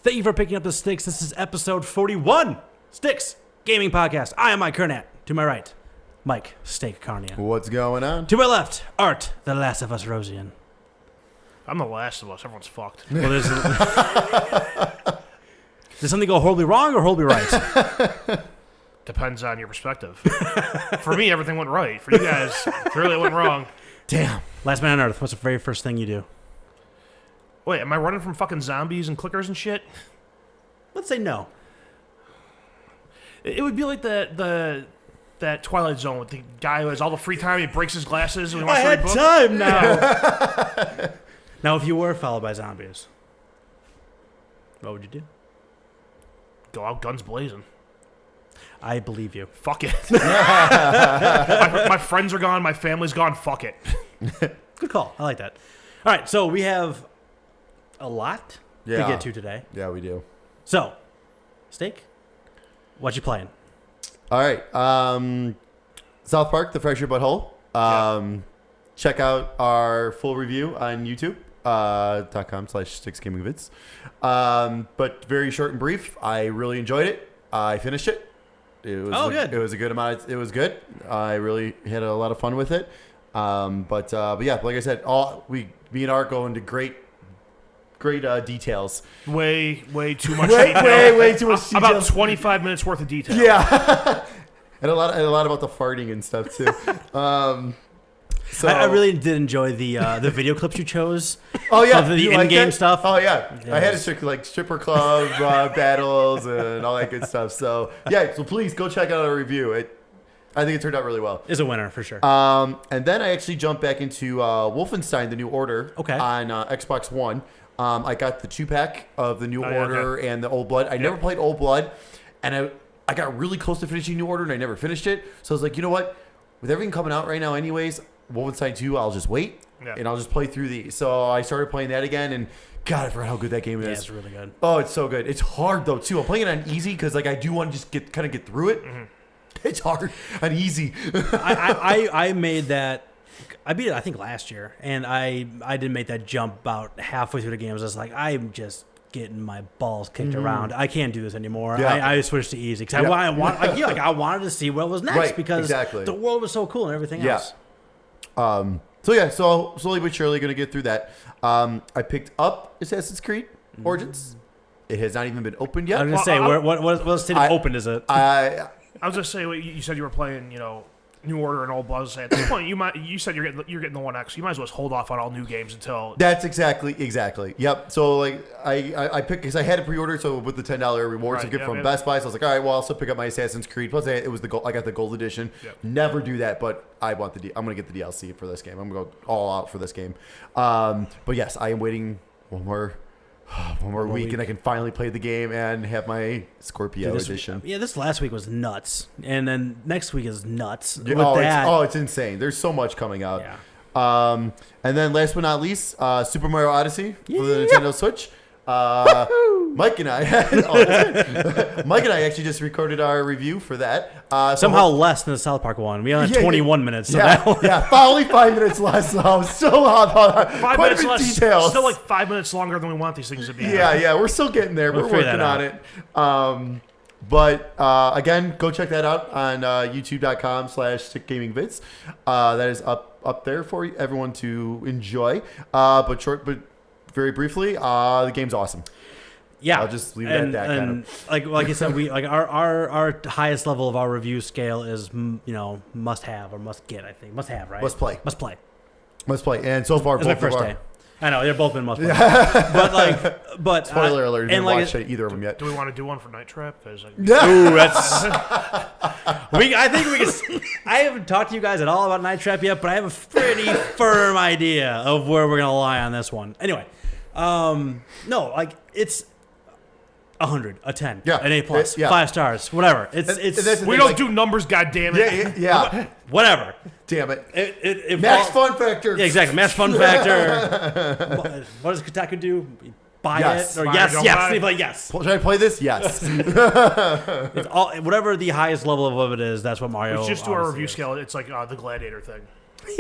Thank you for picking up the Sticks. This is episode 41. Sticks Gaming Podcast. I am Mike Kernat. To my right, Mike Steak Carnian. What's going on? To my left, Art, the Last of Us Rosian. I'm the last of us. Everyone's fucked. Well, does something go horribly wrong or horribly right? Depends on your perspective. For me, everything went right. For you guys, clearly it went wrong. Damn. Last man on Earth, what's the very first thing you do? Wait, am I running from fucking zombies and clickers and shit? Let's say no. It would be like that Twilight Zone with the guy who has all the free time. He breaks his glasses. And he wants I to read had books. time now. Now, if you were followed by zombies, what would you do? Go out guns blazing. I believe you. Fuck it. my friends are gone. My family's gone. Fuck it. Good call. I like that. All right, so we have a lot to get to today. Yeah, we do. So, Steak, what you playing? All right. South Park, The Fresh Your Butthole. Check out our full review on YouTube. .com/sticksgamingvids. But very short and brief. I really enjoyed it. I finished it. It was good. It was a good amount. It was good. I really had a lot of fun with it. But yeah, like I said, me and Art go into great details. Way too much detail. Way too much detail. About 25 minutes worth of detail. Yeah. and a lot about the farting and stuff too. So I really did enjoy the video clips you chose. Oh yeah, of the in-game stuff. Oh yeah, Yes. I had a stripper club battles and all that good stuff. So yeah, so please go check out our review. I think it turned out really well. Is a winner for sure. And then I actually jumped back into Wolfenstein: The New Order. Okay. On Xbox One. I got the 2-pack of the New Order and the Old Blood. I never played Old Blood, and I got really close to finishing New Order, and I never finished it. So I was like, you know what? With everything coming out right now, anyways, Wolfenstein 2, I'll just wait, and I'll just play through these. So I started playing that again, and God, I forgot how good that game is. Yeah, it's really good. Oh, it's so good. It's hard though too. I'm playing it on easy because I do want to just get through it. Mm-hmm. It's hard on easy. I made that. I beat it, I think, last year, and I did make that jump about halfway through the game. I was just like, I'm just getting my balls kicked around. I can't do this anymore. Yeah. I switched to easy because I wanted to see what was next because the world was so cool and everything else. So slowly but surely going to get through that. I picked up Assassin's Creed Origins. It has not even been opened yet. I was going to say, what state of open is it? I was going to say, you said you were playing, New Order and Old Blood. At this point, you said you're getting the One X. You might as well just hold off on all new games until. That's exactly. Yep. So like I picked because I had a pre-order, so with the $10 rewards I get from Best Buy, so I was like, all right, well, I'll still pick up my Assassin's Creed. Plus, it was I got the gold edition. Yep. Never do that, but I'm gonna get the DLC for this game. I'm gonna go all out for this game. But yes, I am waiting one more week, and I can finally play the game and have my Scorpio edition. Yeah, this last week was nuts, and then next week is nuts. It's insane. There's so much coming out. Yeah. And then last but not least, Super Mario Odyssey for the Nintendo Switch. Mike and I actually just recorded our review for that. Somehow less than the South Park one. We only had 21 minutes. So only 5 minutes less. So I was so hot. 5 minutes less. Details. Still like 5 minutes longer than we want these things to be. Yeah, we're still getting there. We're working on it. But again, go check that out on youtube.com/stickgamingvids. That is up there for everyone to enjoy. But very briefly, the game's awesome. Yeah, I'll just leave it at that. And like I said, we our highest level of our review scale is must have or must get. I think must have, right? Must play. And so far, it's my first day. I know they're both been must play. but spoiler alert! Didn't watch either of them yet. Do we want to do one for Night Trap? Ooh, that's. I think we can. I haven't talked to you guys at all about Night Trap yet, but I have a pretty firm idea of where we're gonna lie on this one. Anyway, it's 100, a 10, an A+, 5 stars, whatever. We don't do numbers, goddammit. Yeah. Whatever. Damn it. It Max fun factor. Yeah, exactly. Max fun factor. What does Kotaku do? Buy it? Or yes. Like, yes. Should I play this? Yes. It's all, whatever the highest level of it is, that's what Mario Let's just do our review scale. It's like the Gladiator thing.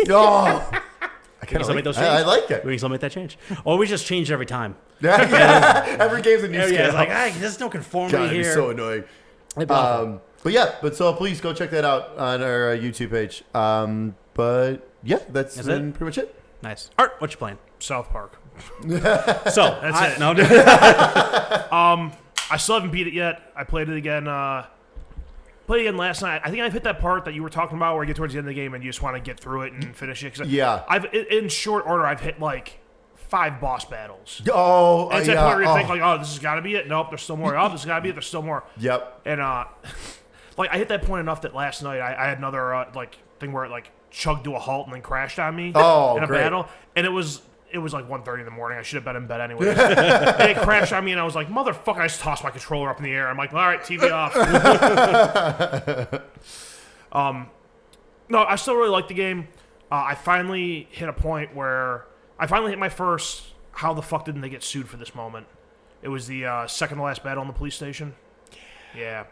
Oh. I kind of make those changes. I like it. We can still make that change. Or we just change every time. Every game's a new scale. Yeah, it's like, there's no conformity God, here. it'd be so annoying. So please go check that out on our YouTube page. But yeah, that's been pretty much it. Nice. Art, what you playing? South Park. So that's it. No. I still haven't beat it yet. I played it again. Played it again last night. I think I've hit that part that you were talking about where you get towards the end of the game and you just want to get through it and finish it. In short order, I've hit like 5 boss battles. Oh, and it's that point where you think like, oh, this has got to be it. Nope, there's still more. Oh, this has got to be it. There's still more. Yep. And like I hit that point enough that last night I had another thing where it like chugged to a halt and then crashed on me in a battle, and it was like 1:30 in the morning. I should have been in bed anyways. And it crashed on me, and I was like, motherfucker, I just tossed my controller up in the air. I'm like, all right, TV off. No, I still really like the game. I finally hit a point where I finally hit my first, how the fuck didn't they get sued for this moment? It was the second to last battle in the police station. Yeah.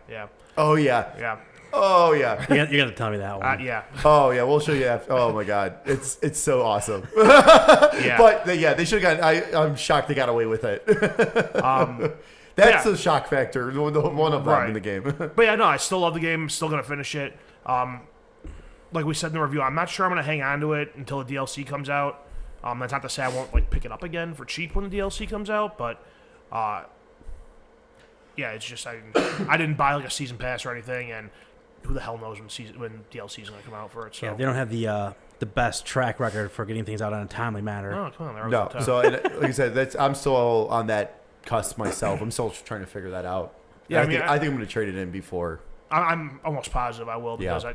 Oh, yeah. Yeah. Oh, yeah. You're going to tell me that one. Yeah. Oh, yeah. We'll show you after. Oh, my God. It's so awesome. Yeah. But, they should have gotten... I'm shocked they got away with it. That's the shock factor. One of them in the game. But, yeah, no, I still love the game. I'm still going to finish it. Like we said in the review, I'm not sure I'm going to hang on to it until the DLC comes out. That's not to say I won't, pick it up again for cheap when the DLC comes out, but... yeah, it's just I didn't buy a season pass or anything, and who the hell knows when DLC is going to come out for it. So. Yeah, they don't have the best track record for getting things out on a timely manner. Oh, come on. No, so like I said, I'm still on that cusp myself. I'm still trying to figure that out. Yeah, I think I'm going to trade it in before. I'm almost positive I will because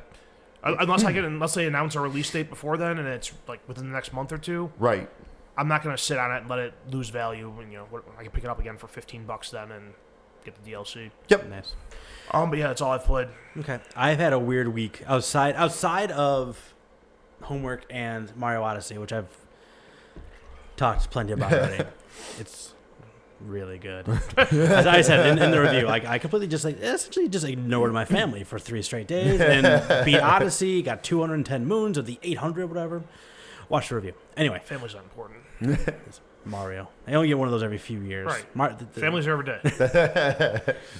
unless they announce a release date before then, and it's within the next month or two. Right. I'm not going to sit on it and let it lose value. And, I can pick it up again for $15 then and get the DLC. Yep. Nice. But yeah, that's all I've played. Okay. I've had a weird week outside of homework and Mario Odyssey, which I've talked plenty about already. It's really good. As I said in the review, I completely essentially just ignored my family for 3 straight days and beat Odyssey, got 210 moons of the 800, whatever. Watch the review. Anyway. Family's not important. Mario. I only get one of those every few years. Right. Families are every day.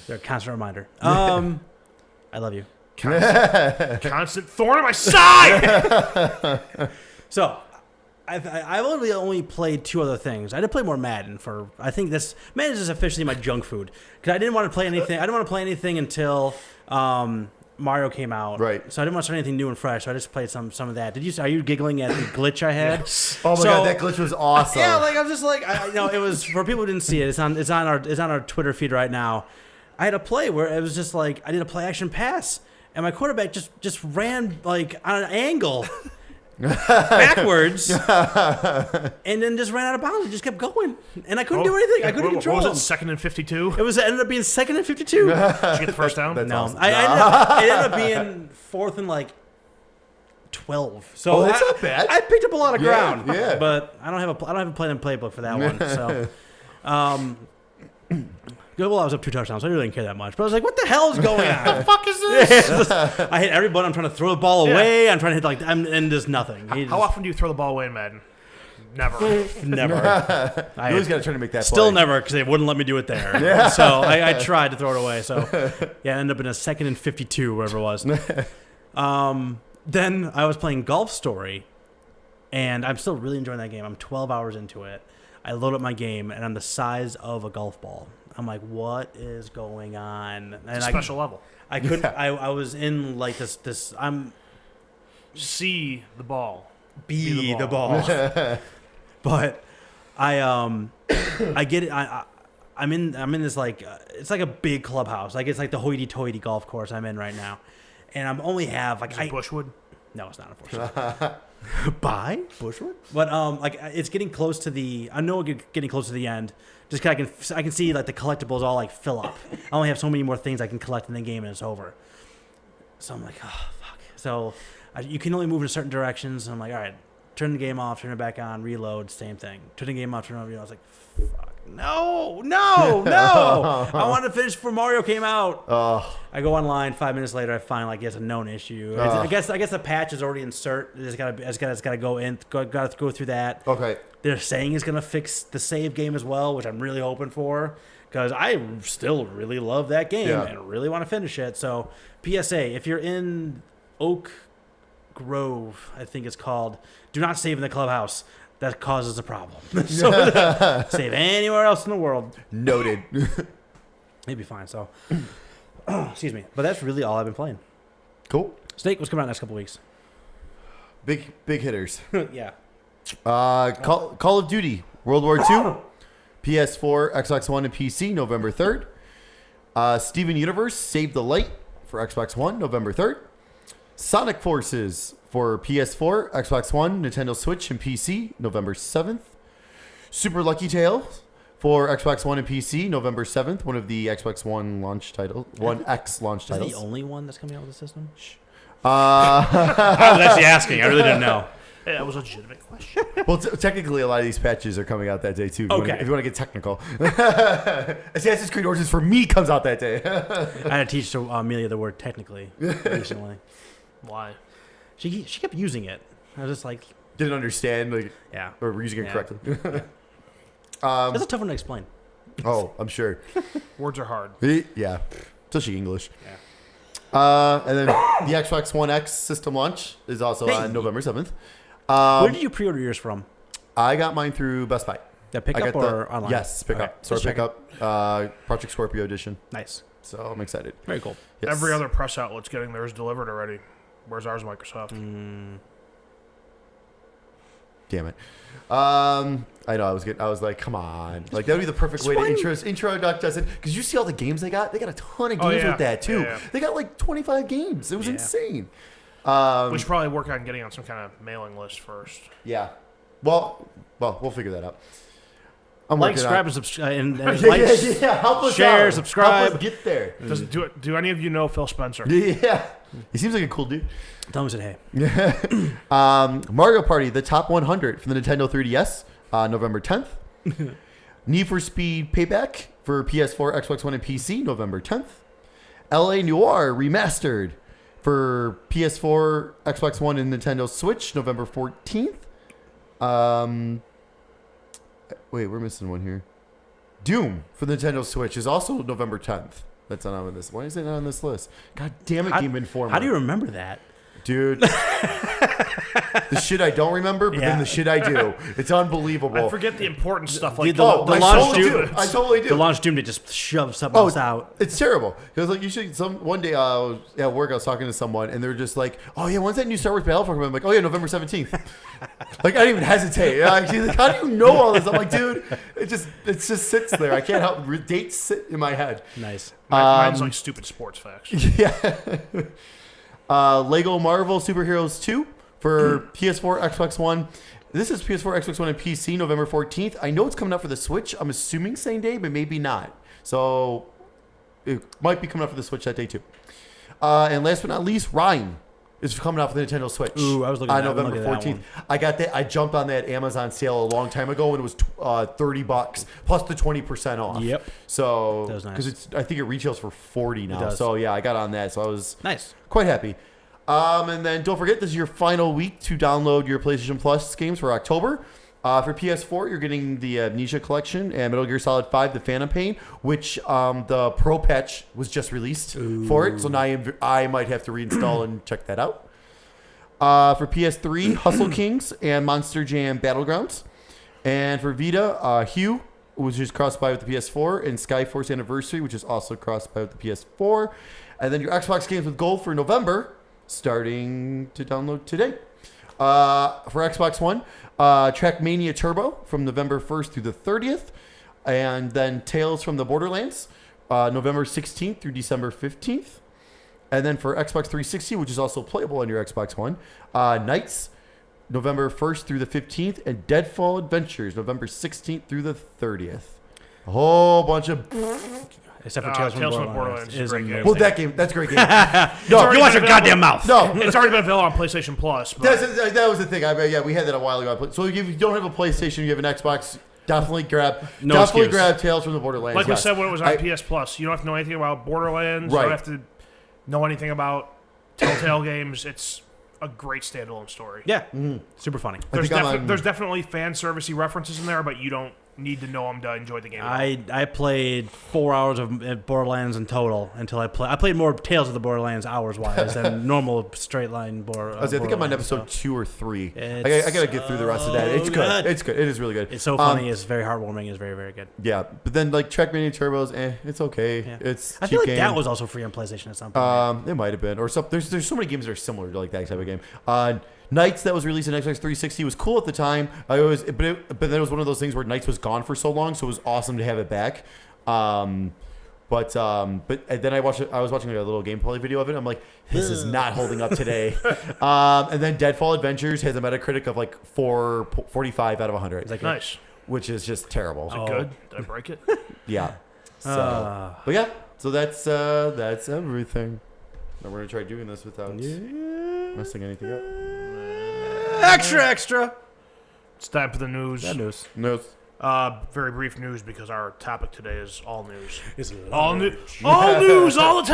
They're a constant reminder. I love you. Constant thorn in my side! So, I've only played 2 other things. I did play more Madden I think Madden is officially my junk food. Because I didn't want to play anything. I didn't want to play anything until Mario came out. Right. So I didn't want to start anything new and fresh. So I just played some of that. Are you giggling at the glitch I had? Yes. Oh my God, that glitch was awesome. Yeah, I was just it was, for people who didn't see it, it's on our Twitter feed right now. I had a play where it was just I did a play action pass and my quarterback just ran on an angle backwards and then just ran out of bounds and just kept going. And I couldn't do anything. I couldn't control him. What was it, 2nd and 52? It ended up being 2nd and 52. Did you get the first down? No. Awesome. It ended up being 4th and 12. So that's not bad. I picked up a lot of ground. Yeah. But I don't have a playbook for that one. So I was up 2 touchdowns, so I really didn't care that much. But I was like, what the hell is going on? What the fuck is this? I hit everybody. I'm trying to throw the ball away. I'm trying to hit and just nothing. How often do you throw the ball away in Madden? Never. Never. I always got to try to make that Still play. never, because they wouldn't let me do it there. Yeah. So I tried to throw it away. So yeah, I ended up in a 2nd and 52, wherever it was. Then I was playing Golf Story, and I'm still really enjoying that game. I'm 12 hours into it. I load up my game, and I'm the size of a golf ball. I'm like, what is going on? And it's a special level. I couldn't. I was in this. I'm C the ball. B the ball. But I get it. I'm in this it's like a big clubhouse. It's like the hoity-toity golf course I'm in right now, and I'm only have Is it Bushwood? No, it's not, unfortunately. By Bushwood, but it's getting close to the. I know it's getting close to the end. Just 'cause I can see the collectibles all fill up. I only have so many more things I can collect in the game, and it's over. So I'm like, oh fuck. So you can only move in certain directions. And I'm like, all right, turn the game off, turn it back on, reload, same thing. Turn the game off, turn it on, reload. I was like, fuck. no. I wanted to finish before Mario came out. I go online 5 minutes later. I find like it's a known issue. I guess the patch is already insert. It's gotta go through that. Okay. They're saying it's gonna fix the save game as well, which I'm really hoping for because I still really love that game and really want to finish it. So PSA: if you're in Oak Grove, I think it's called, do not save in the clubhouse. That causes a problem. So save anywhere else in the world. Noted. It'd be fine. So, excuse me. But that's really all I've been playing. Cool. Snake, what's coming out next couple weeks? Big hitters. Yeah. Call of Duty World War II, PS4, Xbox One, and PC, November 3rd. Steven Universe Save the Light for Xbox One, November 3rd. Sonic Forces for PS4, Xbox One, Nintendo Switch, and PC, November 7th. Super Lucky Tales for Xbox One and PC, November 7th. One of the Xbox One launch titles, One X launch titles. Is that the only one that's coming out with the system? I was actually asking. I really didn't know. Hey, that was a legitimate question. Well, technically, a lot of these patches are coming out that day, too. Okay. If you want to get technical. Assassin's Creed Origins for me comes out that day. I had to teach Amelia the word technically recently. Why? She kept using it. I was just like... Didn't understand, like, yeah, or using it correctly. Yeah. That's a tough one to explain. Oh, I'm sure. Words are hard. Yeah, especially English. Yeah. And then the Xbox One X system launch is also on November 7th. Where did you pre-order yours from? I got mine through Best Buy. That pickup or online? Yes, pickup. Store pickup. Project Scorpio edition. Nice. So I'm excited. Very cool. Yes. Every other press outlet's getting theirs delivered already. Where's ours, Microsoft? Damn it. I know. I was like, come on. Like that would be the perfect way to introduce it, because you see all the games they got. They got a ton of games with that too. Yeah. They got like 25 games. It was insane. We should probably work on getting on some kind of mailing list first. Yeah. Well, we'll figure that out. Subscribe, and subscribe, and help us share, out. subscribe. Help us get there. Do any of you know Phil Spencer? Yeah. He seems like a cool dude. Tell him I said hey. Mario Party, the top 100 from the Nintendo 3DS, November 10th. Need for Speed Payback for PS4, Xbox One, and PC, November 10th. LA Noire Remastered for PS4, Xbox One, and Nintendo Switch, November 14th. Wait, we're missing one here. Doom for the Nintendo Switch is also November 10th. That's not on this. Why is it not on this list? God damn it, Game Informer. How do you remember that? Dude. The shit I don't remember, but then the shit I do. It's unbelievable. I forget the important stuff like the launch Doom. I totally do. The launch Doom to just shove something else out. It's terrible. Because like one day at work I was talking to someone and they're just like, oh yeah, when's that new Star Wars Battlefront coming? I'm like, oh yeah, November 17th. Like I didn't even hesitate. She's like, how do you know all this? I'm like, dude, it just sits there. I can't help dates sit in my head. Nice. Mine's like stupid sports facts. Yeah. Lego Marvel Superheroes 2 for PS4, Xbox One. This is PS4, Xbox One, and PC, November 14th. I know it's coming out for the Switch. I'm assuming same day, but maybe not. So it might be coming out for the Switch that day too. And last but not least, Rhyme is coming out for the Nintendo Switch. Ooh, I was looking at that. November 14th. I got that. I jumped on that Amazon sale a long time ago, and it was $30 plus the 20% off. Yep. So that was nice. Because I think it retails for $40 now. So yeah, I got on that. So I was quite happy. And then don't forget, this is your final week to download your PlayStation Plus games for October. For PS4, you're getting the Amnesia Collection and Metal Gear Solid 5, The Phantom Pain, which the Pro patch was just released for it. So now I might have to reinstall and check that out. For PS3, Hustle Kings and Monster Jam Battlegrounds. And for Vita, Hue, which is cross-buy with the PS4, and Skyforce Anniversary, which is also cross-buy with the PS4. And then your Xbox games with gold for November, starting to download today. For Xbox One, Trackmania Turbo from November 1st through the 30th. And then Tales from the Borderlands, November 16th through December 15th. And then for Xbox 360, which is also playable on your Xbox One, Knights, November 1st through the 15th. And Deadfall Adventures, November 16th through the 30th. A whole bunch of... Except for Tales from the Borderlands. Is a great game. Well, that's a great game. No, you watch your goddamn mouth. No, it's already been available on PlayStation Plus. That was the thing. We had that a while ago. So if you don't have a PlayStation, you have an Xbox, Definitely grab Tales from the Borderlands. Like we said when it was on PS Plus, you don't have to know anything about Borderlands. Right. You don't have to know anything about Telltale games. It's a great standalone story. Yeah, super funny. There's definitely fan servicey references in there, but you don't need to know them to enjoy the game. I played 4 hours of Borderlands in total until I played more Tales of the Borderlands hours wise than normal straight line I think I'm on episode 2 or 3. I gotta get through the rest of that. It's good. It's good. It is really good. It's so funny. It's very heartwarming. It's very, very good. Yeah, but then like Trackmania Turbos, it's okay. Yeah. It's I feel like that was also free on PlayStation at some point. It might have been, or something. There's so many games that are similar to like that type of game. Knights that was released on Xbox 360 was cool at the time. But then it was one of those things where Knights was gone for so long, so it was awesome to have it back. But then I was watching a little gameplay video of it. I'm like, this is not holding up today. And then Deadfall Adventures has a Metacritic of like 445 out of 100. Like, nice, which is just terrible. Is it good? Did I break it? Yeah. So, but yeah. So that's everything. Now we're gonna try doing this without messing anything up. Extra. It's time for the news. News. Very brief news because our topic today is all news. It's all news all the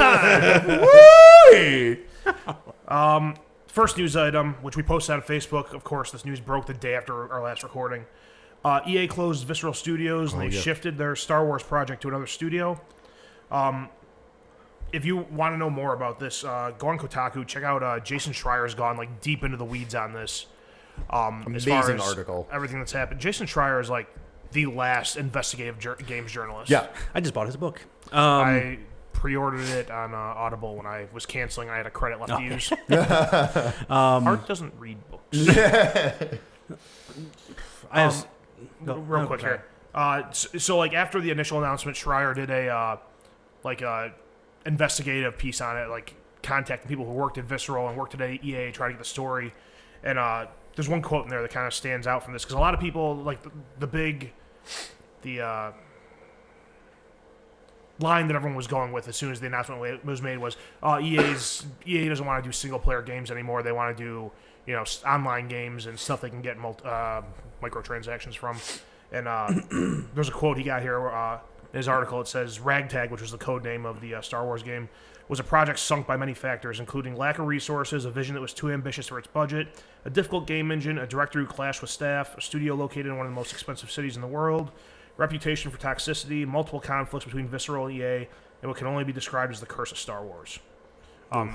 time. First news item, which we posted on Facebook. Of course, this news broke the day after our last recording. EA closed Visceral Studios and they shifted their Star Wars project to another studio. If you want to know more about this, go on Kotaku. Check out Jason Schreier's gone like deep into the weeds on this. Amazing article. Everything that's happened. Jason Schreier is like the last investigative games journalist. Yeah, I just bought his book. I pre-ordered it on Audible when I was canceling. I had a credit left to use. Art doesn't read books. Real quick here. So like after the initial announcement, Schreier did a investigative piece on it, like contacting people who worked at Visceral and worked at EA, trying to get the story. And there's one quote in there that kind of stands out from this because a lot of people like the line that everyone was going with as soon as the announcement was made was EA doesn't want to do single player games anymore. They want to do online games and stuff they can get microtransactions from. And there's a quote he got here in his article. It says Ragtag, which was the code name of the Star Wars game, was a project sunk by many factors, including lack of resources, a vision that was too ambitious for its budget, a difficult game engine, a director who clashed with staff, a studio located in one of the most expensive cities in the world, reputation for toxicity, multiple conflicts between Visceral and EA, and what can only be described as the curse of Star Wars.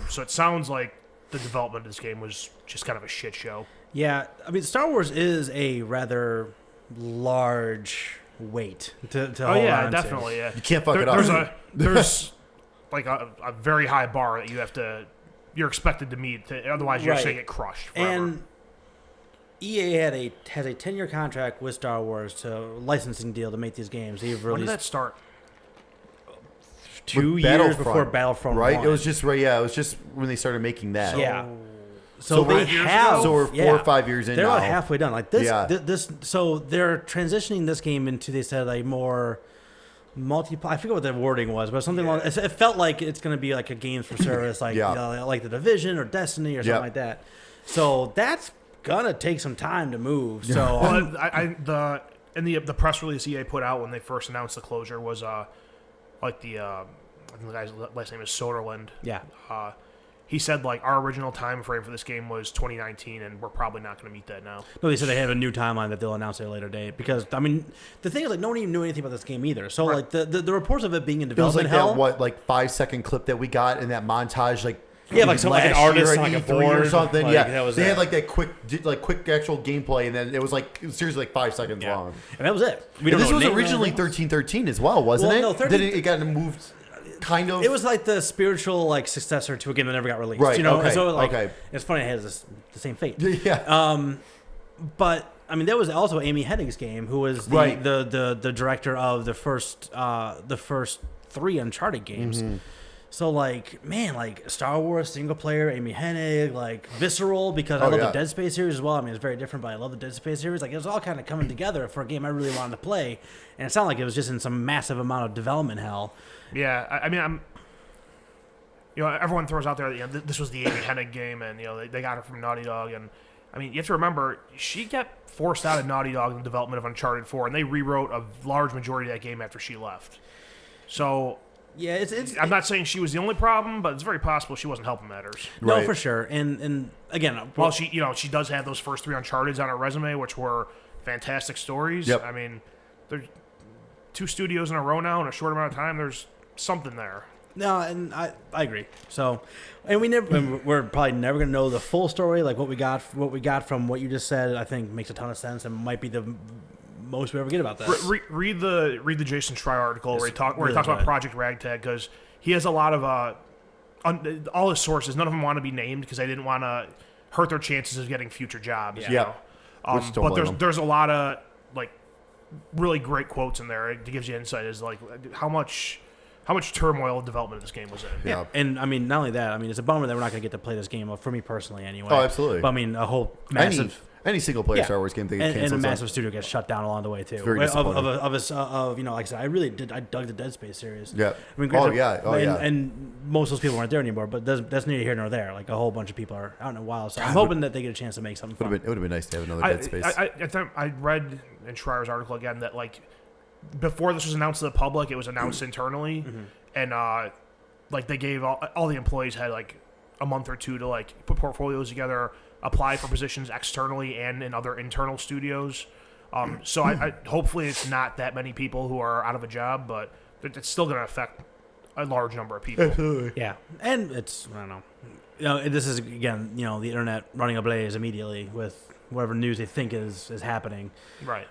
So it sounds like the development of this game was just kind of a shit show. Yeah, I mean, Star Wars is a rather large weight to hold on definitely, to. Yeah. You can't fuck it up. There's like a very high bar that you're expected to meet. Otherwise, you're just going to get crushed forever. And EA has a 10-year contract with Star Wars to licensing deal to make these games. When did that start? 2 years before Battlefront, right? 1. It was just yeah. It was just when they started making that. Yeah. So we're 4 or 5 years in. They're now. about halfway done. Like this. So they're transitioning this game into, they said, a more I forget what the wording was, but something like it felt like it's going to be like a games for service, like like the Division or Destiny or something like that. So that's gonna take some time to move. So the press release EA put out when they first announced the closure was I think the guy's last name is Soderlund. Yeah. He said, like, our original time frame for this game was 2019, and we're probably not going to meet that now. No, they said they have a new timeline that they'll announce at a later date. Because, I mean, the thing is, like, no one even knew anything about this game either. So, like, the reports of it being in development hell. It was like that, 5-second clip that we got in that montage, like, like some an artist on like a board or something. Like, they had like that quick actual gameplay, and then it was like seriously like 5 seconds long, and that was it. This was originally 1313 as well, wasn't it? No, then it got moved. Kind of. It was like the spiritual successor to a game that never got released. Right. Okay. So it's funny it has the same fate. Yeah. But I mean, there was also Amy Hennig's game, who was the director of the first 3 Uncharted games. Mm-hmm. So Star Wars single player, Amy Hennig, Visceral, because I love the Dead Space series as well. I mean, it's very different, but I love the Dead Space series. It was all kind of coming together for a game I really wanted to play, and it sounded like it was just in some massive amount of development hell. Yeah, I mean, everyone throws out there that this was the Amy Hennig game, and they got it from Naughty Dog, and I mean, you have to remember, she got forced out of Naughty Dog in the development of Uncharted 4, and they rewrote a large majority of that game after she left. So, yeah, I'm not saying she was the only problem, but it's very possible she wasn't helping matters. No, Right. for sure. And again, well, she does have those first 3 Uncharteds on her resume, which were fantastic stories. Yep. I mean, there's 2 studios in a row now in a short amount of time. There's something there. No, and I agree. So, and we're probably never gonna know the full story. Like what we got from what you just said, I think makes a ton of sense and might be the most we ever get about this. Read the Jason Schreier article where he talks about Project Ragtag, because he has a lot of all his sources. None of them want to be named because they didn't want to hurt their chances of getting future jobs. Yeah. But there's a lot of like really great quotes in there. It gives you insight as like how much turmoil development this game was in. Yeah. And I mean, not only that, I mean, it's a bummer that we're not going to get to play this game, for me personally anyway. Oh, absolutely. But I mean, a whole massive... Any single player Star Wars game they get canceled. And a massive studio gets shut down along the way, too. Very disappointing. Like I said, I dug the Dead Space series. Yeah. I mean, and most of those people weren't there anymore, but that's neither here nor there. Like, a whole bunch of people are out in the wild. So I'm hoping that they get a chance to make something fun. It would have been nice to have another Dead Space. I read in Schreier's article again that, like, before this was announced to the public, it was announced internally, and like they gave all the employees had like a month or 2 to like put portfolios together, apply for positions externally and in other internal studios. So I hopefully it's not that many people who are out of a job, but it's still going to affect a large number of people. Absolutely. Yeah, and it's I don't know. This is again the internet running ablaze immediately with whatever news they think is happening. Right.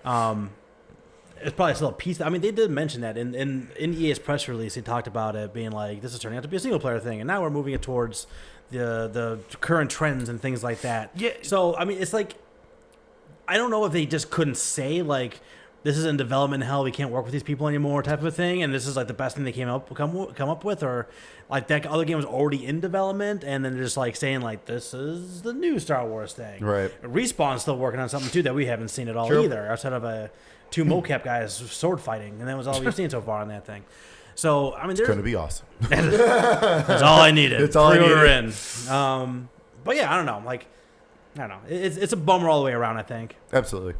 It's probably still a piece. I mean, they did mention that in EA's press release. They talked about it being like this is turning out to be a single player thing, and now we're moving it towards the current trends and things like that. Yeah. So I mean, it's like I don't know if they just couldn't say like this is in development hell, we can't work with these people anymore type of a thing, and this is like the best thing they come up with, or like that other game was already in development, and then they're just like saying like this is the new Star Wars thing. Right. Respawn's still working on something too that we haven't seen at all either, outside of 2 mocap guys sword fighting, and that was all we've seen so far on that thing. So I mean, it's going to be awesome. That's all I needed. It's all I needed. In. But yeah, I don't know. Like, I don't know. It's a bummer all the way around, I think. Absolutely.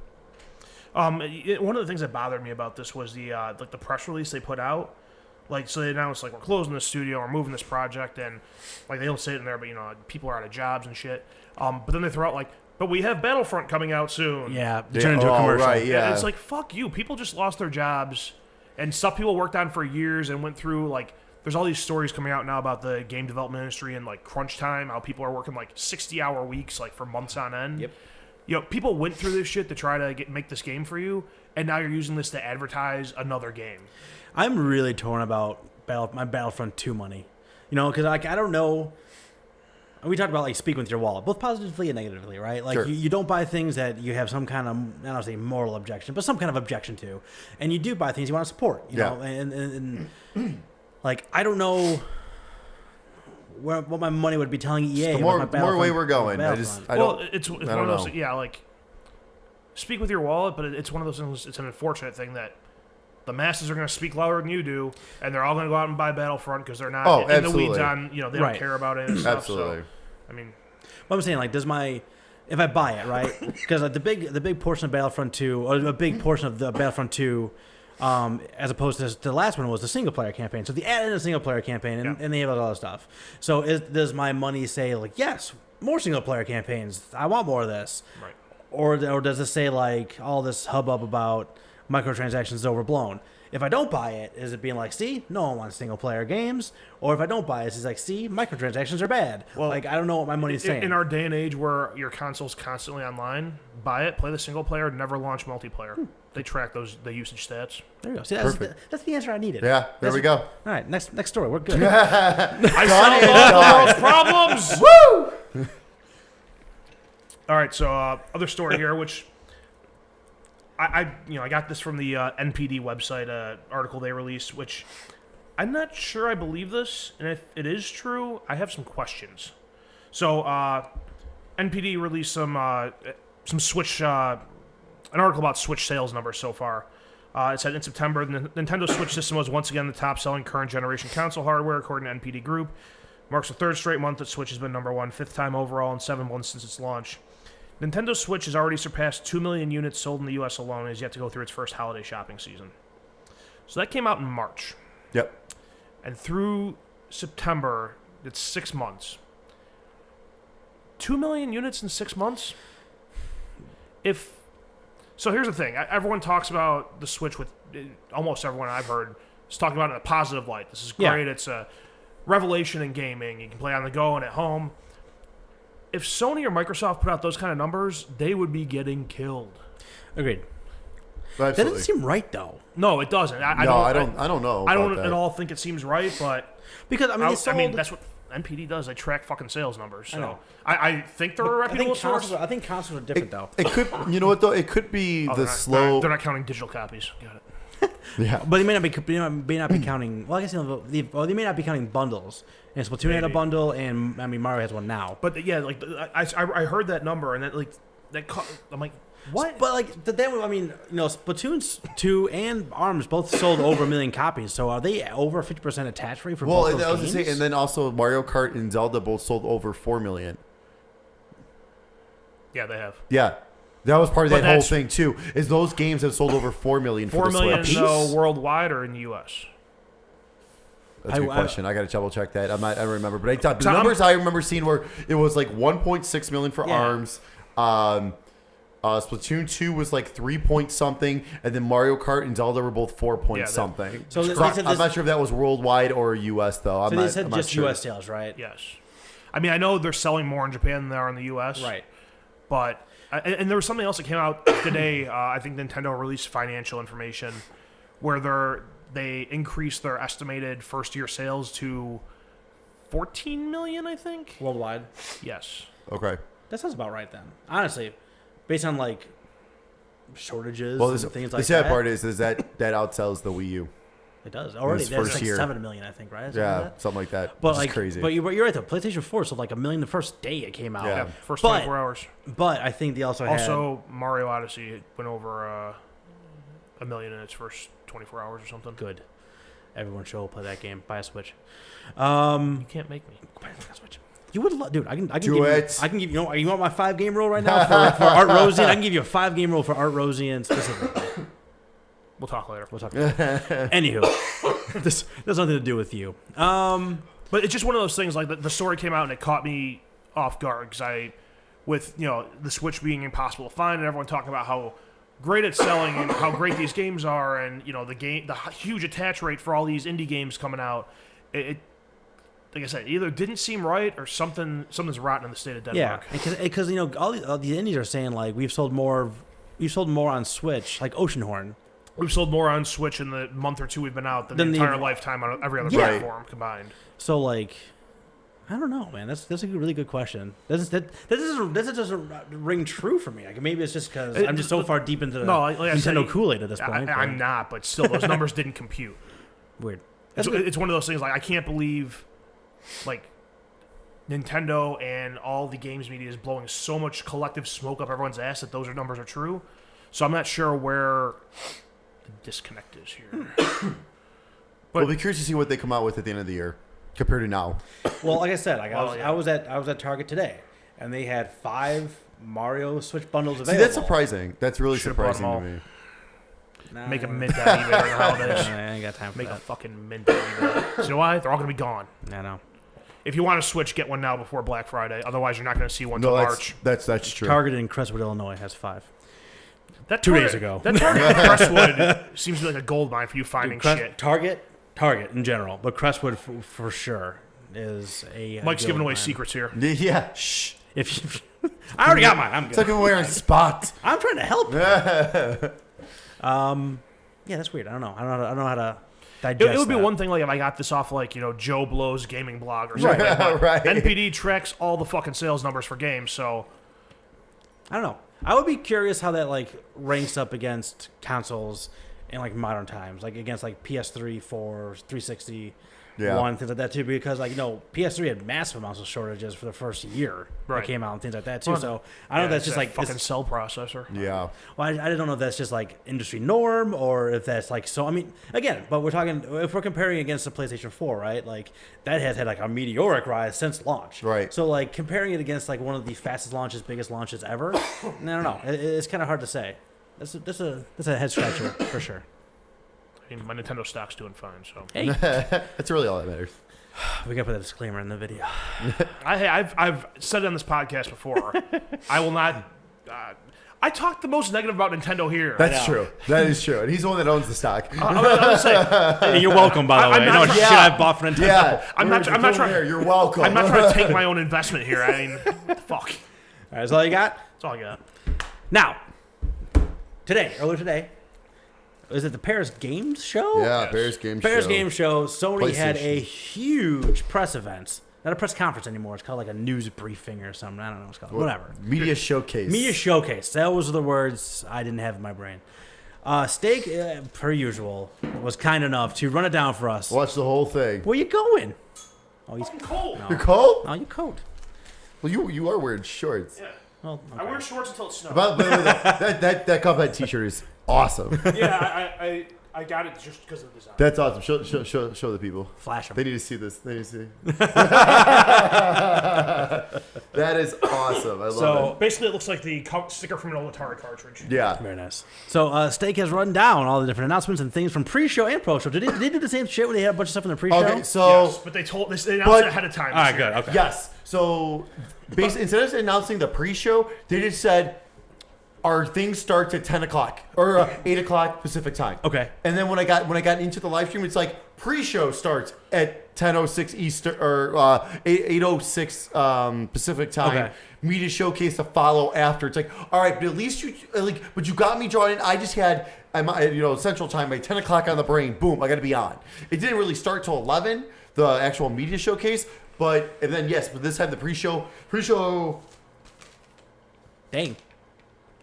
One of the things that bothered me about this was the like the press release they put out. Like, so they announced like we're closing the studio, we're moving this project, and like they don't say it in there, but people are out of jobs and shit. But then they throw out like, but we have Battlefront coming out soon. Yeah, they turn into a commercial. Right, yeah. And it's like, fuck you. People just lost their jobs, and stuff people worked on for years and went through like. There's all these stories coming out now about the game development industry and like crunch time, how people are working like 60-hour weeks like for months on end. Yep. People went through this shit to try to make this game for you, and now you're using this to advertise another game. I'm really torn about my Battlefront 2 money. Because like I don't know. We talked about like speak with your wallet, both positively and negatively, right? Like sure. you don't buy things that you have some kind of, I don't say moral objection, but some kind of objection to, and you do buy things you want to support. You know, and like I don't know what my money would be telling EA. The more way we're going, it's one of those. Yeah, like speak with your wallet, but it's one of those things. It's an unfortunate thing that the masses are going to speak louder than you do, and they're all going to go out and buy Battlefront because they're not in the weeds on. They don't care about it. And stuff, absolutely. So, I mean, what I'm saying, like, if I buy it, right? Because like, the big portion of Battlefront 2, or a big portion of the Battlefront 2. As opposed to the last one was the single player campaign. So they added a single player campaign and they have all that stuff. So does my money say like, yes, more single player campaigns. I want more of this. Right. Or does it say like all this hubbub about microtransactions is overblown? If I don't buy it, is it being like, see, no one wants single player games? Or if I don't buy it, it's like, see, microtransactions are bad. Well, like I don't know what my money's saying. In our day and age where your console's constantly online, buy it, play the single player, never launch multiplayer. They track the usage stats. There you go. See, that's the answer I needed. Yeah, there we go. All right, next story. We're good. I solved all the world's problems. Woo! All right, so other story here, which I got this from the NPD website article they released, which I'm not sure I believe this, and if it is true, I have some questions. So NPD released some Switch. An article about Switch sales numbers so far. It said in September, the Nintendo Switch system was once again the top-selling current generation console hardware, according to NPD Group. Marks the 3rd straight month that Switch has been number 1, 5th time overall, and 7th months since its launch. Nintendo Switch has already surpassed 2 million units sold in the U.S. alone and has yet to go through its first holiday shopping season. So that came out in March. Yep. And through September, it's 6 months. 2 million units in 6 months? So here's the thing. Everyone talks about the Switch with, almost everyone I've heard is talking about it in a positive light. This is great. Yeah. It's a revelation in gaming. You can play on the go and at home. If Sony or Microsoft put out those kind of numbers, they would be getting killed. Agreed. Absolutely. That doesn't seem right, though. No, it doesn't. I don't know. I don't at all think it seems right, but because I mean, that's what NPD does. They track fucking sales numbers. So I think they're a reputable source. I think consoles are different, though. It could, you know what though? It could be slow. They're not counting digital copies. Got it. Yeah, but they may not be counting. Well, I guess they may not be counting bundles. And Splatoon had a bundle, and Mario has one now. But yeah, like I heard that number, and I'm like, what? But like then, Splatoon 2 and ARMS both sold over 1 million copies. So are they over 50% attach rate for both those games? I was gonna say, and then also Mario Kart and Zelda both sold over 4 million. Yeah, they have. Yeah. That was part of that whole thing too. Is those games have sold over 4 million for the Switch? 4 million worldwide or in the U.S.? That's a good question. I got to double check that. I don't remember, but the numbers I remember seeing were it was like 1.6 million for ARMS. Splatoon 2 was like 3 point something, and then Mario Kart and Zelda were both 4 point something. So I'm not sure if that was worldwide or U.S. though. They said just U.S. sales, right? Yes. I mean, I know they're selling more in Japan than they are in the U.S. Right. But and there was something else that came out today. I think Nintendo released financial information where they increased their estimated first-year sales to 14 million, I think. Worldwide? Yes. Okay. That sounds about right then. Honestly, based on like shortages and things like that. The sad part is that outsells the Wii U. It does. Already there's like 7 million, I think, right? Something like that. But like crazy. But you're right though. PlayStation 4 sold like 1 million the first day it came out. Yeah, first 24 hours. But I think they also Mario Odyssey went over 1 million in its first 24 hours or something. Good. Everyone should play that game. Buy a Switch. You can't make me. Buy a Switch. You would love, dude. I can do it. I can give you. You want my 5-game rule right now for Art Rosian? I can give you a 5-game rule for Art Rosian specifically. We'll talk later. Anywho, this has nothing to do with you. But it's just one of those things. Like the story came out and it caught me off guard because with the Switch being impossible to find and everyone talking about how great it's selling and how great these games are and the huge attach rate for all these indie games coming out. It like I said, either didn't seem right or something's rotten in the state of Denmark. Yeah, because all the indies are saying like we've sold more on Switch, like Oceanhorn. We've sold more on Switch in the month or two we've been out than the entire lifetime on every other platform combined. So like, I don't know, man. That's a really good question. That doesn't ring true for me. Like maybe it's just because I'm just so far deep into Nintendo Kool-Aid at this point. I'm not, but still, those numbers didn't compute. Weird. It's one of those things. Like I can't believe, like Nintendo and all the games media is blowing so much collective smoke up everyone's ass that those numbers are true. So I'm not sure where the disconnect is here. But we'll be curious to see what they come out with at the end of the year compared to now. Well, like I said, I was at Target today, and they had 5 Mario Switch bundles available. See, that's surprising. That's really surprising to me. Make a mint on eBay during the holidays. I ain't got time for Make that. a fucking mint on eBay. So you know why? They're all going to be gone. I know. If you want to Switch, get one now before Black Friday. Otherwise, you're not going to see one until March. That's true. Target in Crestwood, Illinois has 5. That 2 days ago. That Target in Crestwood seems to be like a gold mine for you finding shit. Target in general, but Crestwood for sure is a. Mike's giving away secrets here. Yeah. Shh. I already got mine. I'm good. It's like we're on spot. I'm trying to help. Yeah, that's weird. I don't know. I don't know how to digest. It would be one thing like if I got this off like Joe Blow's gaming blog or something. Right. NPD tracks all the fucking sales numbers for games, so I don't know. I would be curious how that like ranks up against consoles in like modern times, like against like PS3, 4, 360. Yeah. One, things like that too, because like PS3 had massive amounts of shortages for the first year that came out and things like that too. So I don't know if that's just like fucking cell processor. Yeah. Well, I don't know if that's just like industry norm or if that's like so. I mean, again, but we're talking if we're comparing against the PlayStation 4, right? Like that has had like a meteoric rise since launch. Right. So like comparing it against like one of the fastest launches, biggest launches ever, I don't know. It's kind of hard to say. That's a head scratcher for sure. I mean, my Nintendo stock's doing fine, so. Hey, That's really all that matters. we gotta put a disclaimer in the video. I've said it on this podcast before. I will not. I talk the most negative about Nintendo here. That's true. That is true. And he's the one that owns the stock. I'm gonna say, Hey, you're welcome, by the way. I'm I know not- shit I bought for Nintendo. Yeah. I'm not trying. There. You're welcome. I'm not trying to take my own investment here. I mean, fuck. All right, that's all you got. That's all I got. Now, earlier today, was it the Paris Games Show? Yeah, Yes. Paris Games Game Show. Sony had PlayStation. a huge press event. Not a press conference anymore. It's called like a news briefing or something. I don't know what it's called. Whatever. Media showcase. Media showcase. Those are the words I didn't have in my brain. Steak, per usual, was kind enough to run it down for us. Watch the whole thing. Where you going? Oh, he's Cold. You're cold? Oh, you cold. Well, you are wearing shorts. Yeah. Well, I wear shorts until it snows. By the way, that Cuphead T-shirt is awesome. Yeah, I got it just because of the design. That's awesome. Show the people. flash him. They need to see this. They need to see. That is awesome. I love So basically, it looks like the sticker from an old Atari cartridge. it. Yeah. Very nice. So, Steak has run down all the different announcements and things from pre-show and pro-show. Did they do the same shit when they had a bunch of stuff in the pre-show? Okay, so Yes, but they announced it ahead of time. All right, good. Okay. yes, so instead of announcing the pre-show, they just said our thing starts at 10 o'clock or 8 o'clock Pacific time. Okay. And then when I got into the live stream, it's like pre-show starts at 10:06 Eastern or 8:06 Pacific time. Okay. Media showcase to follow after. It's like, all right, but at least but you got me drawn in. I just had Central Time at 10 o'clock on the brain. Boom, I got to be on. It didn't really start till 11, the actual media showcase. But this had the pre-show. Pre-show Dang.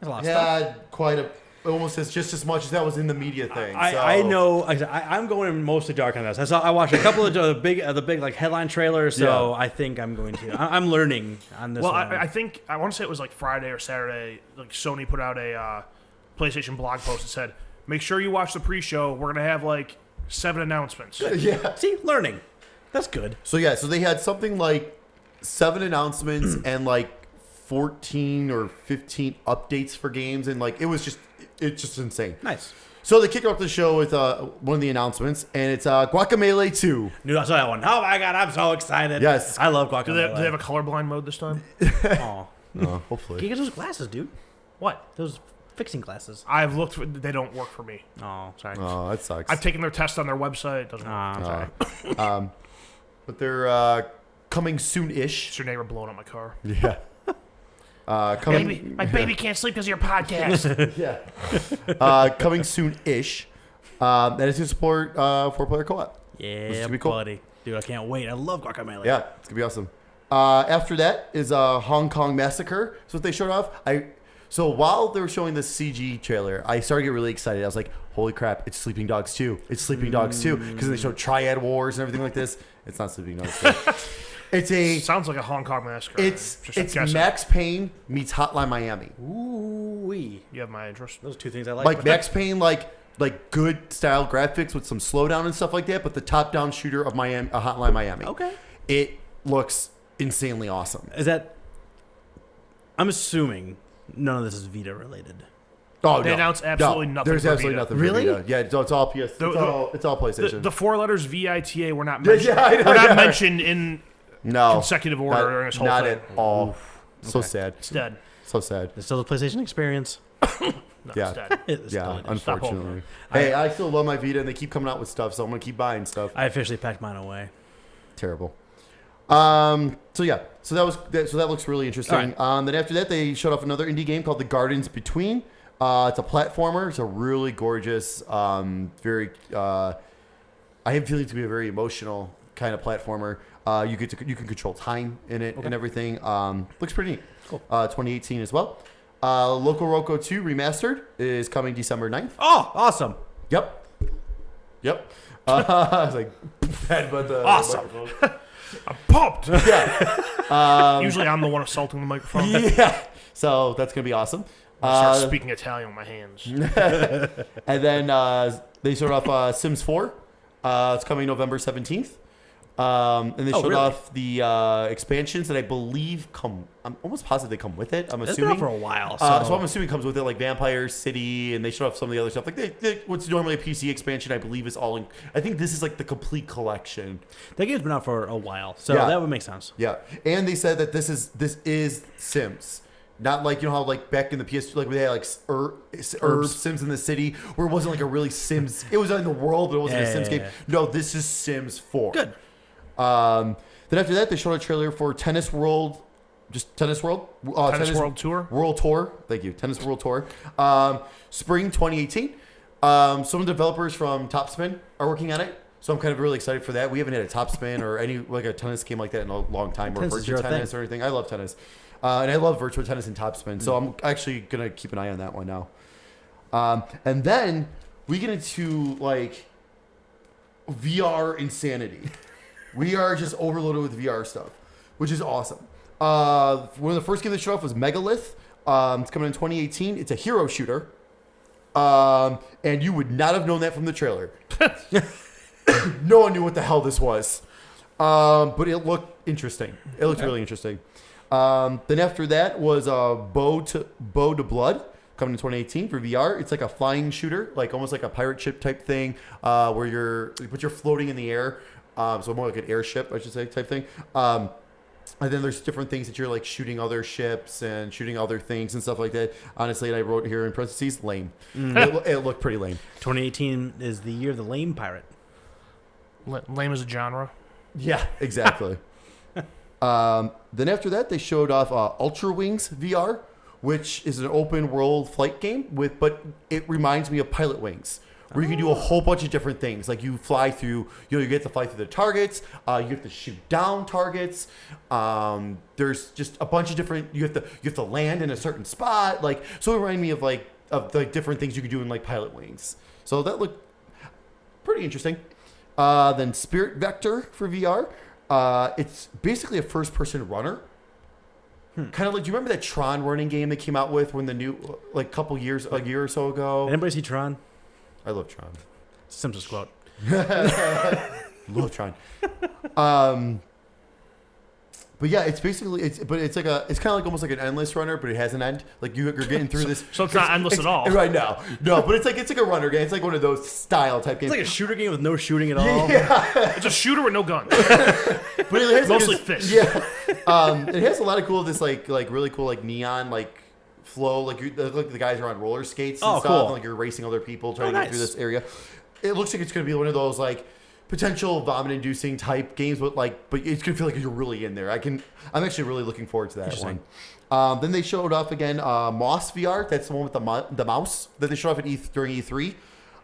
That's a lot of stuff. had quite almost just as much as that was in the media thing. I know. I'm going mostly dark on this. I watched a couple of the big like headline trailers, so Yeah. I think I'm going to. I'm learning on this. Well, one. I think I want to say it was like Friday or Saturday. Like Sony put out a PlayStation blog post that said, "Make sure you watch the pre-show. We're gonna have like 7 announcements." Yeah. See, learning. That's good. So they had something like 7 announcements and like 14 or 15 updates for games, and like it's just insane. Nice. So they kick off the show with one of the announcements, and it's Guacamelee 2. Dude, I saw that one. Oh my god, I'm so excited. Yes. I love Guacamole. Do they have a colorblind mode this time? Aw. Hopefully. Can you get those glasses, dude? What? Those fixing glasses. I've looked. They don't work for me. Oh, sorry. Oh, that sucks. I've taken their test on their website. It doesn't work. I'm sorry. But they're coming soon-ish. It's your neighbor blowing up my car. Yeah. Coming. My baby can't sleep because of your podcast. Yeah. Coming soon-ish. And it's going to support 4-player co-op. Yeah, Which should be cool. buddy. Dude, I can't wait. I love Guacamole. Yeah, it's going to be awesome. After that is Hong Kong Massacre. So what they showed off. So while they were showing the CG trailer, I started to get really excited. I was like, holy crap, it's Sleeping Dogs 2. It's Sleeping Dogs 2. Because they showed Triad Wars and everything like this. It's not Sleeping Dogs 2. Sounds like a Hong Kong massacre. It's guessing. Max Payne meets Hotline Miami. Ooh-wee. You have my interest. Those two things I like. Like Max Payne, like good style graphics with some slowdown and stuff like that, but the top-down shooter of Hotline Miami. Okay. It looks insanely awesome. Is that... I'm assuming none of this is Vita related. Oh, They announced absolutely nothing There's for absolutely Vita. nothing. Really? For Vita. Yeah, it's all PS. It's all PlayStation. The 4 letters VITA were not mentioned. Yeah, I know, were not yeah. mentioned in no consecutive order during this whole not thing. at all. So Okay. sad. It's dead. So sad. It's still the PlayStation experience. No, Yeah. it's dead. It's Yeah, still- unfortunately. Hey, I still love my Vita, and they keep coming out with stuff, so I'm gonna keep buying stuff. I officially packed mine away. Terrible. So that looks really interesting. All Then after that, they showed off another indie game called The Gardens Between. It's a platformer. It's a really gorgeous, very. I have a feeling it's gonna be a very emotional kind of platformer. You can control time in it and everything. Looks pretty neat. Cool. 2018 as well. Loco Roco 2 Remastered is coming December 9th. Oh, awesome. Yep. I was like, headbutt the awesome. microphone. I'm pumped. Yeah. Usually I'm the one assaulting the microphone. Yeah. So that's going to be awesome. I start speaking Italian with my hands. And then they showed off Sims 4. It's coming November 17th. And they showed off the expansions that I believe I'm almost positive they come with it. I'm assuming. It's been out for a while. So I'm assuming it comes with it, like Vampire City, and they showed off some of the other stuff. Like what's normally a PC expansion, I believe, is all in. I think this is like the complete collection. That game's been out for a while, so that would make sense. Yeah, and they said that this is Sims. Not like, you know how like back in the PS2, like we had like Sims in the City, where it wasn't like a really Sims. It was in the world, but it wasn't a Sims game. No, this is Sims 4. Good. Then after that, they showed a trailer for Tennis World. Just Tennis World? Tennis World Tour? World Tour. Thank you. Tennis World Tour. Spring 2018. Some of the developers from Topspin are working on it. So I'm kind of really excited for that. We haven't had a Topspin or any like a tennis game like that in a long time, or virtual tennis or anything. I love tennis. And I love virtual tennis and Topspin. So I'm actually going to keep an eye on that one now. And then we get into like VR insanity. We are just overloaded with VR stuff, which is awesome. One of the first games that showed off was Megalith. It's coming in 2018. It's a hero shooter. And you would not have known that from the trailer. No one knew what the hell this was. But it looked interesting. It looked really interesting. Then after that was Bow to Blood, coming in 2018 for VR. It's like a flying shooter, like almost like a pirate ship type thing, where you're floating in the air. So more like an airship, I should say, type thing. And then there's different things that you're like shooting other ships and shooting other things and stuff like that. Honestly, I wrote here in parentheses, lame. It looked pretty lame. 2018 is the year of the lame pirate. Lame as a genre. Yeah, exactly. Then after that, they showed off Ultra Wings VR, which is an open world flight game but it reminds me of Pilot Wings, where you can do a whole bunch of different things. Like you fly through, you get to fly through the targets. You have to shoot down targets. There's just a bunch of different. You have to land in a certain spot. Like, so it reminded me of the different things you could do in like Pilot Wings. So that looked pretty interesting. Then Spirit Vector for VR. It's basically a first-person runner. Kind of like, do you remember that Tron running game they came out with when the new, like a year or so ago? Anybody see Tron? I love Tron. Simpsons quote. Love Tron. But yeah, it's basically it's kind of like almost like an endless runner, but it has an end. Like you're getting through this. So it's not endless at all. Right now, no. But it's like a runner game. It's like one of those style type games. It's like a shooter game with no shooting at all. Yeah. It's a shooter with no guns. But it has mostly fish. Yeah. It has a lot of cool like really cool like neon like flow. Like the guys are on roller skates and stuff. Cool. And, like you're racing other people trying to get through this area. It looks like it's going to be one of those like potential vomit-inducing type games, but it's gonna feel like you're really in there. I'm actually really looking forward to that one. Then they showed off again Moss VR. That's the one with the mouse that they showed off during E3.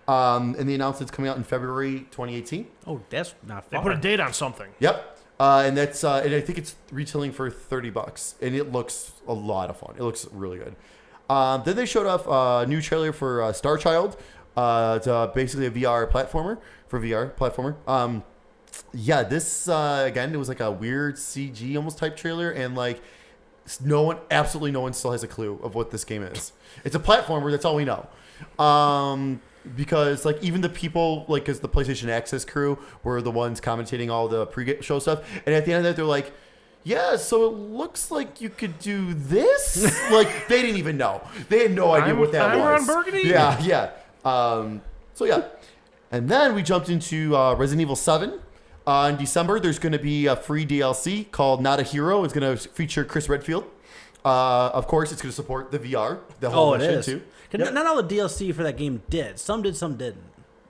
And they announced it's coming out in February 2018. Oh, that's not far. They put a date on something. Yep. And that's and I think it's retailing for $30, and it looks a lot of fun. It looks really good. Then they showed off a new trailer for Star Child. It's basically a VR platformer. This again, it was like a weird CG almost type trailer, and like absolutely no one still has a clue of what this game is. It's a platformer. That's all we know. Because like even the people because the PlayStation Access crew were the ones commentating all the pre-show stuff, and at the end of that they're like, yeah, so it looks like you could do this. Like they didn't even know. They had no idea what that was. Ron Burgundy? Yeah. So yeah. And then we jumped into Resident Evil 7. In December, there's going to be a free DLC called Not a Hero. It's going to feature Chris Redfield. Of course, it's going to support the VR. The whole mission too. Yep. Not all the DLC for that game did. Some did, some didn't.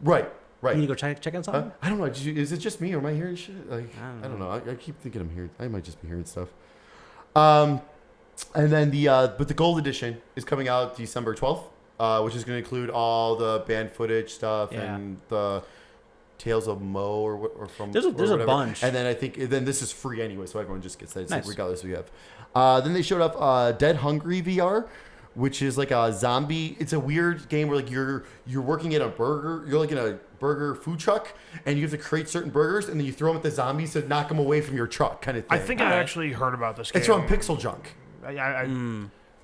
Right. You need to go check on something? I don't know. Is it just me or am I hearing shit? Like, I don't know. I keep thinking I'm hearing. I might just be hearing stuff. And then the Gold Edition is coming out December 12th. Which is going to include all the band footage stuff and the Tales of Mo or from there's a bunch. And then I think this is free anyway, so everyone just gets that. Nice. Regardless, we have. Then they showed up Dead Hungry VR, which is like a zombie. It's a weird game where like you're working in a burger. You're like in a burger food truck, and you have to create certain burgers, and then you throw them at the zombies to knock them away from your truck, kind of thing. I think I actually heard about this game. It's from Pixel Junk.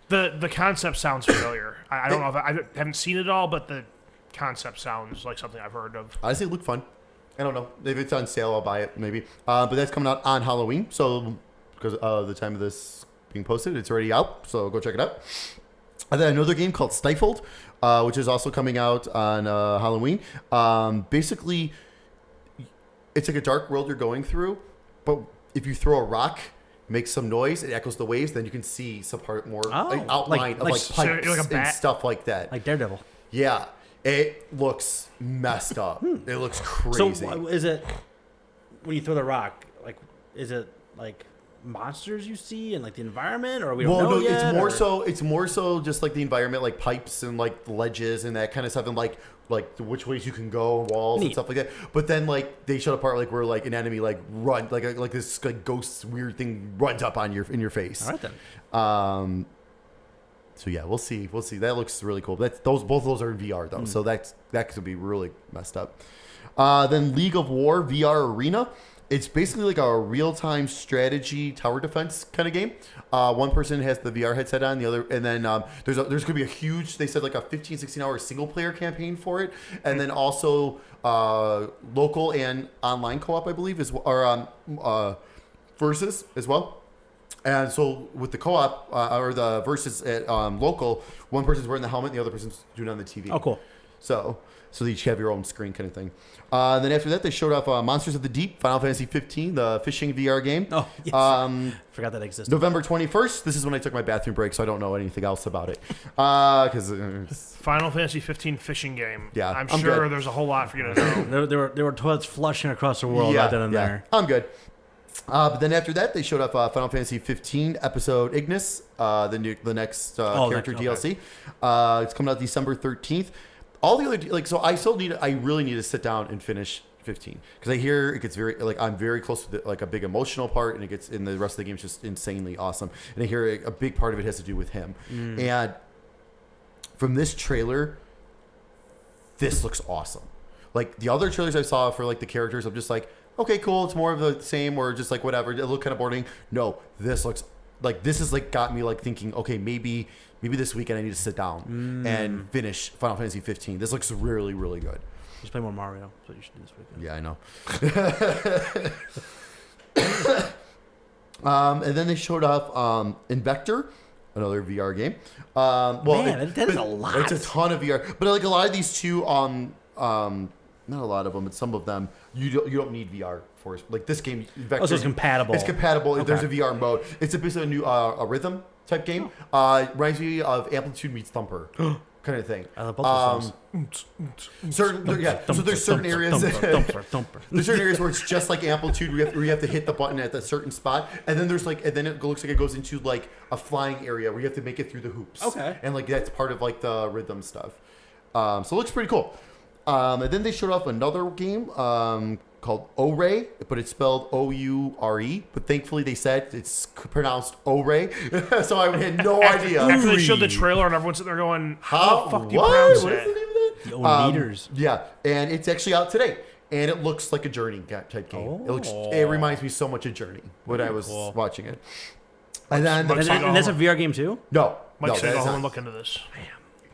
The concept sounds familiar. I don't know if I haven't seen it all, but the concept sounds like something I've heard of. Honestly, it looked fun. I don't know. If it's on sale, I'll buy it maybe. But that's coming out on Halloween, so because of the time of this being posted, it's already out. So go check it out. And then another game called Stifled, which is also coming out on Halloween. Basically, it's like a dark world you're going through, but if you throw a rock, makes some noise, it echoes the waves, then you can see some part more outline of like pipes and stuff like that. Like Daredevil. Yeah. It looks messed up. It looks crazy. So is it, when you throw the rock, like, is it like monsters you see and like the environment, or we don't know yet? It's more so just like the environment, like pipes and like ledges and that kind of stuff, and like which ways you can go, walls and stuff like that. But then like they showed a part like where like an enemy like run like this like ghost weird thing runs up on in your face. All right then. So yeah, we'll see. That looks really cool. Both of those are in VR though, so that could be really messed up. Then League of War VR Arena. It's basically like a real-time strategy tower defense kind of game. One person has the VR headset on, the other, and then there's going to be a huge, they said like a 15, 16-hour single-player campaign for it, and then also local and online co-op, I believe, or versus as well. And so with the co-op or the versus at local, one person's wearing the helmet, the other person's doing it on the TV. Oh, cool. So you each have your own screen kind of thing. Then after that, they showed off Monsters of the Deep, Final Fantasy 15, the fishing VR game. Oh, yes. Forgot that existed. November 21st. This is when I took my bathroom break, so I don't know anything else about it. Final Fantasy 15 fishing game. Yeah, I'm sure good. There's a whole lot for you to know. there were toilets flushing across the world right then and there. I'm good. But then after that, they showed off Final Fantasy 15 episode Ignis, the next character DLC. It's coming out December 13th. All the other so I really need to sit down and finish 15 because I hear it gets very I'm very close to like a big emotional part, and it gets in the rest of the game is just insanely awesome, and I hear a big part of it has to do with him. And from this trailer, this looks awesome. Like the other trailers I saw for like the characters, I'm just like, okay, cool, it's more of the same, or just like whatever, it looked kind of boring. No, this looks like this is like got me like thinking, okay, maybe this weekend I need to sit down and finish Final Fantasy 15. This looks really, really good. Just play more Mario. That's what you should do this weekend. Yeah, I know. And then they showed off Invector, another VR game. Man, that is a lot. It's a ton of VR, but like a lot of these two, not a lot of them, but some of them, you don't need VR for. Like this game, Invector, so it's compatible. It's compatible. Okay. There's a VR mode. It's basically a new a rhythm type game. Reminds me of Amplitude meets Thumper. Kind of thing. I love both those So there's certain areas. There's certain areas where it's just like Amplitude, where you have to hit the button at a certain spot, and then it looks like it goes into like a flying area where you have to make it through the hoops. Okay. And like that's part of like the rhythm stuff. So it looks pretty cool. And then they showed off another game called Ore, but it's spelled O-U-R-E. But thankfully they said it's pronounced Ore, so I had no idea. After they showed the trailer and everyone's sitting there going, how the fuck do you pronounce what it? Is the name of that? The Oneaters. Yeah, and it's actually out today. And it looks like a Journey type game. It reminds me so much of Journey when I was watching it. And then and that's a VR game too? No. Mike said, go home and look into this.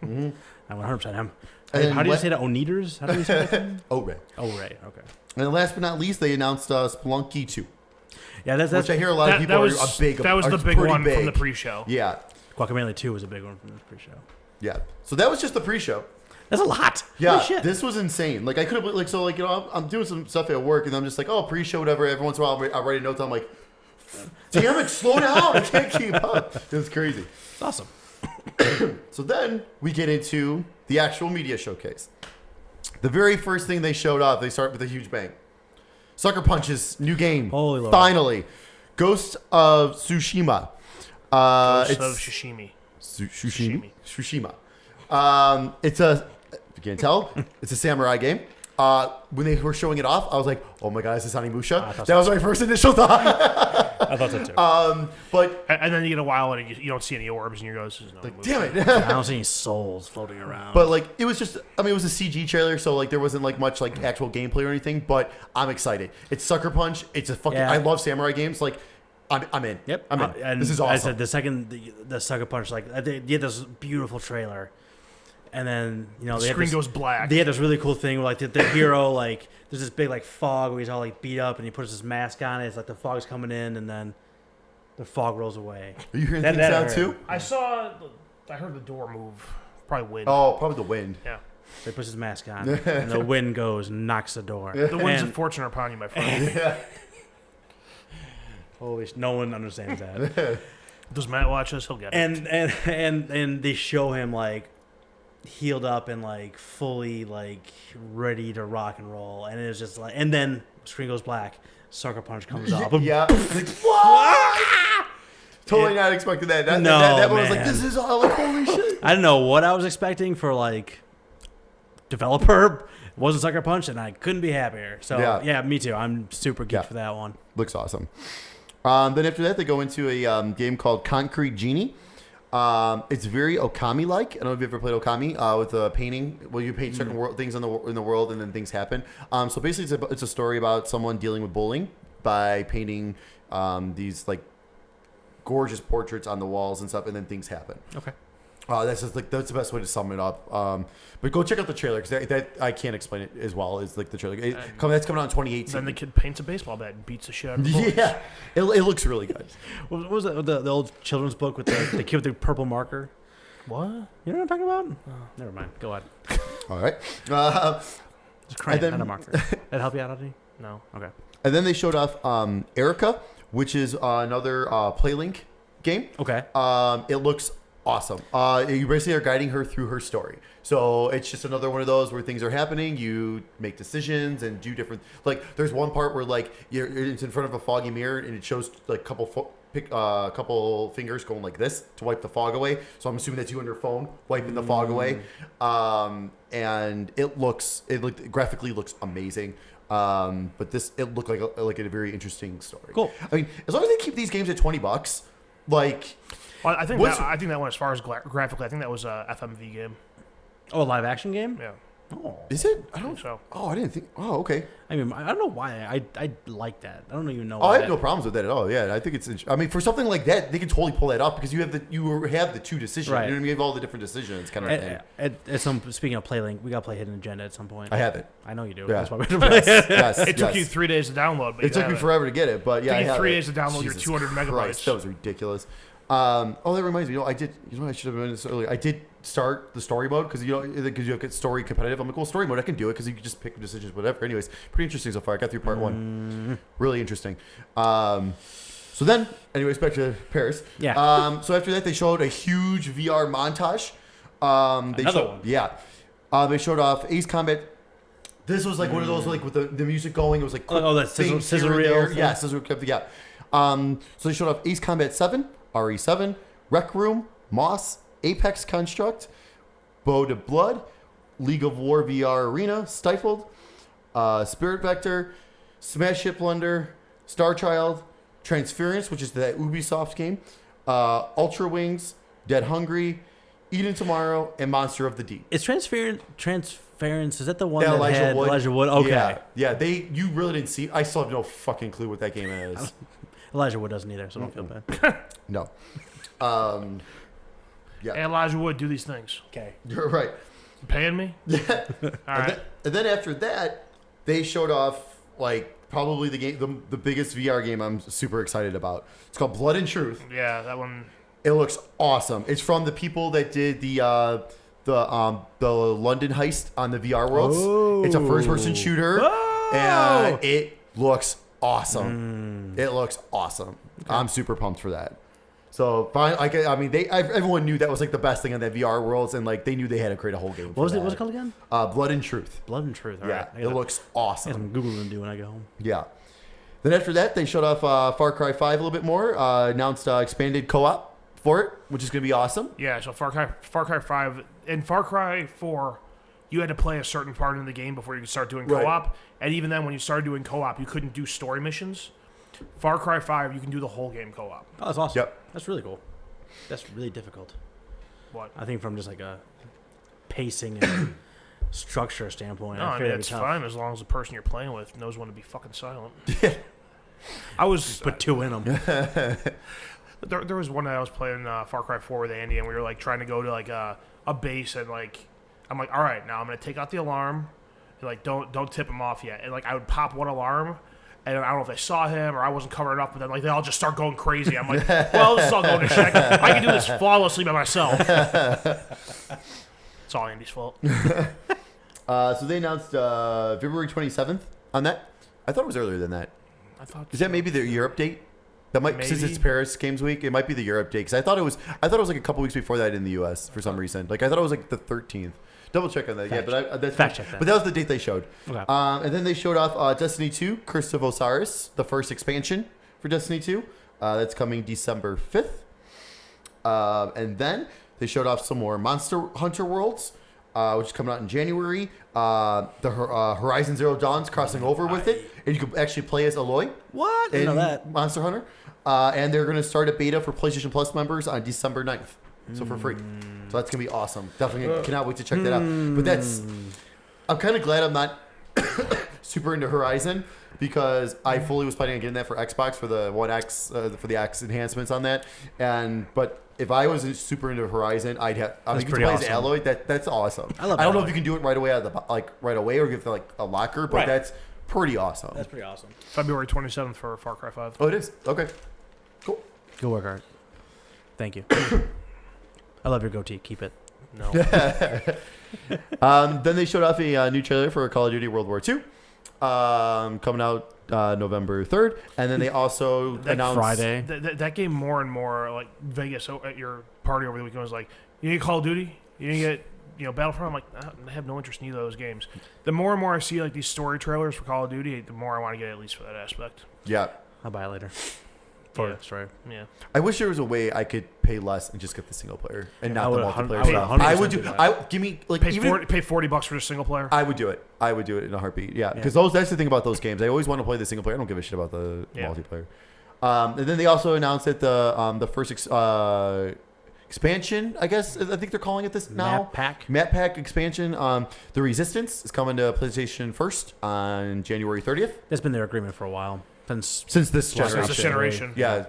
Damn. I 100% am. How do you say that? Oneaters? How do you say that? Ore. Okay. And last but not least, they announced Spelunky 2. Yeah, that's which I hear a lot of people are big. That was the big one from the pre-show. Yeah. Guacamelee 2 was a big one from the pre-show. Yeah. So that was just the pre-show. That's a lot. Yeah. This was insane. Like I could have I'm doing some stuff at work and I'm just like, oh, pre-show, whatever. Every once in a while I'll write notes. I'm like, damn it, slow down. I can't keep up. It's crazy. It's awesome. So then we get into the actual media showcase. The very first thing they showed off, they start with a huge bang. Sucker Punch's new game. Holy Lord. Finally. Ghost of Tsushima. Ghost of Tsushima. Tsushima. It's a, if you can't tell, it's a samurai game. when they were showing it off, I was like, "Oh my god, is this Onimusha?" That was my first initial thought. I thought so too. But and then you get a while and you don't see any orbs, and you go, "This is no like, damn it!" I don't see any souls floating around. But like, it was just, I mean, it was a CG trailer, so like, there wasn't like much like actual gameplay or anything. But I'm excited. It's Sucker Punch. It's a fucking. I love samurai games. Like, I'm in. Yep. I'm in. And this is awesome. I said the second the Sucker Punch, like they had this beautiful trailer, and then the screen goes black. They had this really cool thing where like the hero, like there's this big like fog where he's all like beat up and he puts his mask on. It's like the fog's coming in and then the fog rolls away. Are you hearing things out too? I heard the door move. Probably wind. Oh, probably the wind. Yeah. So he puts his mask on and the wind goes and knocks the door. The winds of fortune are upon you, my friend. Yeah. Holy no one understands that. Does Matt watch this? He'll get it. And they show him like healed up and like fully like ready to rock and roll, and it's just like, and then screen goes black, Sucker Punch comes up. Yeah. Like, what? Totally not expecting that. That one was like, this is all like, holy shit. I don't know what I was expecting for like developer. It wasn't Sucker Punch, and I couldn't be happier. So yeah, me too. I'm super geeked for that one. Looks awesome. Then after that, they go into a game called Concrete Genie. It's very Okami-like. I don't know if you've ever played Okami with a painting. Well, you paint certain things in the world, and then things happen. So basically, it's a story about someone dealing with bullying by painting these like gorgeous portraits on the walls and stuff, and then things happen. Okay. That's just like that's the best way to sum it up. But go check out the trailer because that I can't explain it as well as like the trailer. That's coming out in 2018. Then the kid paints a baseball bat and beats the shit out of the Yeah, it looks really good. What was that, the old children's book with the kid with the purple marker? What? You know what I'm talking about? Oh, never mind. Go ahead. All right. It's crayon, not a marker. That help you out, Audrey? No. Okay. And then they showed off Erica, which is another PlayLink game. Okay. It looks awesome. You basically are guiding her through her story. So it's just another one of those where things are happening. You make decisions and do different. Like there's one part where like it's in front of a foggy mirror and it shows like a couple fingers going like this to wipe the fog away. So I'm assuming that's you on your phone wiping the fog away. And it graphically looks amazing. But it looked like a very interesting story. Cool. I mean, as long as they keep these games at $20, like. Well, I think that one, as far as graphically, I think that was a FMV game. Oh, a live action game? Yeah. Oh. Is it? I don't think so. Oh, I didn't think. Oh, okay. I mean, I don't know why I like that. I don't even know. Oh, I have no problems with that at all. Yeah, I think it's. I mean, for something like that, they can totally pull that off because you have the two decisions. Right. You know what I mean? You have all the different decisions, kind of thing. Speaking of PlayLink, we got to play Hidden Agenda at some point. I have it. I know you do. Yeah. That's why we have to play it. Yes. It took you 3 days to download. But it took me forever to get it, but yeah, it took you 3 days to download Jesus your 200 megabytes. Christ, that was ridiculous. That reminds me. I should have done this earlier. I did start the story mode because you have story competitive. I'm like, well, story mode I can do it because you can just pick decisions, whatever. Anyways, pretty interesting so far. I got through part 1. Really interesting. So then, anyways, back to Paris. Yeah. So after that, they showed a huge VR montage. Another one. Yeah. They showed off Ace Combat. This was like one of those like with the music going. It was like that scissor reel. Yeah, scissor reel. Yeah. So they showed off Ace Combat 7, RE7, Rec Room, Moss, Apex Construct, Bow to Blood, League of War VR Arena, Stifled, Spirit Vector, Smash Hit Blunder, Star Child, Transference, which is that Ubisoft game, Ultra Wings, Dead Hungry, Eden Tomorrow, and Monster of the Deep. Is Transference, is that the one that Elijah had Wood? Elijah Wood? Okay. Yeah. You really didn't see. I still have no fucking clue what that game is. Elijah Wood doesn't either, so don't feel bad. No. Yeah. Hey, Elijah Wood, do these things. Okay. You're right. You paying me? Yeah. All right. And then after that, they showed off like probably the biggest VR game I'm super excited about. It's called Blood and Truth. Yeah, that one. It looks awesome. It's from the people that did the London heist on the VR Worlds. Oh. It's a first-person shooter, and it looks awesome. It looks awesome. Okay. I'm super pumped for that. So, fine. Everyone knew that was like the best thing on that VR Worlds, and like they knew they had to create a whole game. What was it called again? Blood and Truth. Blood and Truth. All right. It looks I awesome. got some Googling to do when I get home. Yeah. Then after that, they showed off Far Cry 5 a little bit more. Announced expanded co-op for it, which is going to be awesome. Yeah. So Far Cry 5 and Far Cry 4, you had to play a certain part in the game before you could start doing co-op. And even then, when you started doing co-op, you couldn't do story missions. Far Cry 5, you can do the whole game co-op. Oh, that's awesome. Yep. That's really cool. That's really difficult. What? I think from just like a pacing and structure standpoint. No, I mean, it's fine as long as the person you're playing with knows when to be fucking silent. I was... Put 2 in them. There was one night I was playing Far Cry 4 with Andy, and we were like trying to go to like a base, and like I'm like, all right, now I'm gonna take out the alarm, and like don't tip him off yet. And like I would pop one alarm, and I don't know if they saw him or I wasn't covering up, but then like they all just start going crazy. I'm like, well, this is all going to shit. I can do this flawlessly by myself. It's all Andy's fault. So they announced February 27th on that. I thought it was earlier than that. Is that maybe the Europe date? That might, since it's Paris Games Week, it might be the Europe date. Because I thought it was like a couple weeks before that in the US for some reason. Like I thought it was like the 13th. Double check on that. Fact check that. But that was the date they showed. Okay. And then they showed off Destiny 2, Curse of Osiris, the first expansion for Destiny 2. That's coming December 5th. And then they showed off some more Monster Hunter Worlds, which is coming out in January. The Horizon Zero Dawn's crossing over with it. And you can actually play as Aloy. What? I know that. Monster Hunter. And they're going to start a beta for PlayStation Plus members on December 9th. So for free. So that's going to be awesome. Definitely cannot wait to check that out. But I'm kind of glad I'm not super into Horizon because I fully was planning on getting that for Xbox for the One X, for the X enhancements on that. But if I was super into Horizon, I'd have. I mean, you can play as Aloy. That's awesome. I don't know if you can do it right away right away or give it like a locker, but that's pretty awesome. That's pretty awesome. February 27th for Far Cry 5. Oh, it is? Okay. Cool. Good work, Art. Thank you. I love your goatee. Keep it. No. Then they showed off a new trailer for Call of Duty World War II, coming out November 3rd. And then they also announced... Friday. That game more and more, like Vegas at your party over the weekend was like, you need Call of Duty? You need to get Battlefront? I'm like, I have no interest in either of those games. The more and more I see like these story trailers for Call of Duty, the more I want to get at least for that aspect. Yeah. I'll buy it later. Yeah. I wish there was a way I could pay less and just get the single player and not the multiplayer stuff. I would give me like pay $40 for the single player. I would do it. I would do it in a heartbeat. Yeah, because that's the thing about those games. I always want to play the single player. I don't give a shit about the multiplayer. And then they also announced that the first expansion, I guess I think they're calling it this now. Map pack expansion. The Resistance is coming to PlayStation first on January 30th. That's been their agreement for a while. Since this generation. Yeah.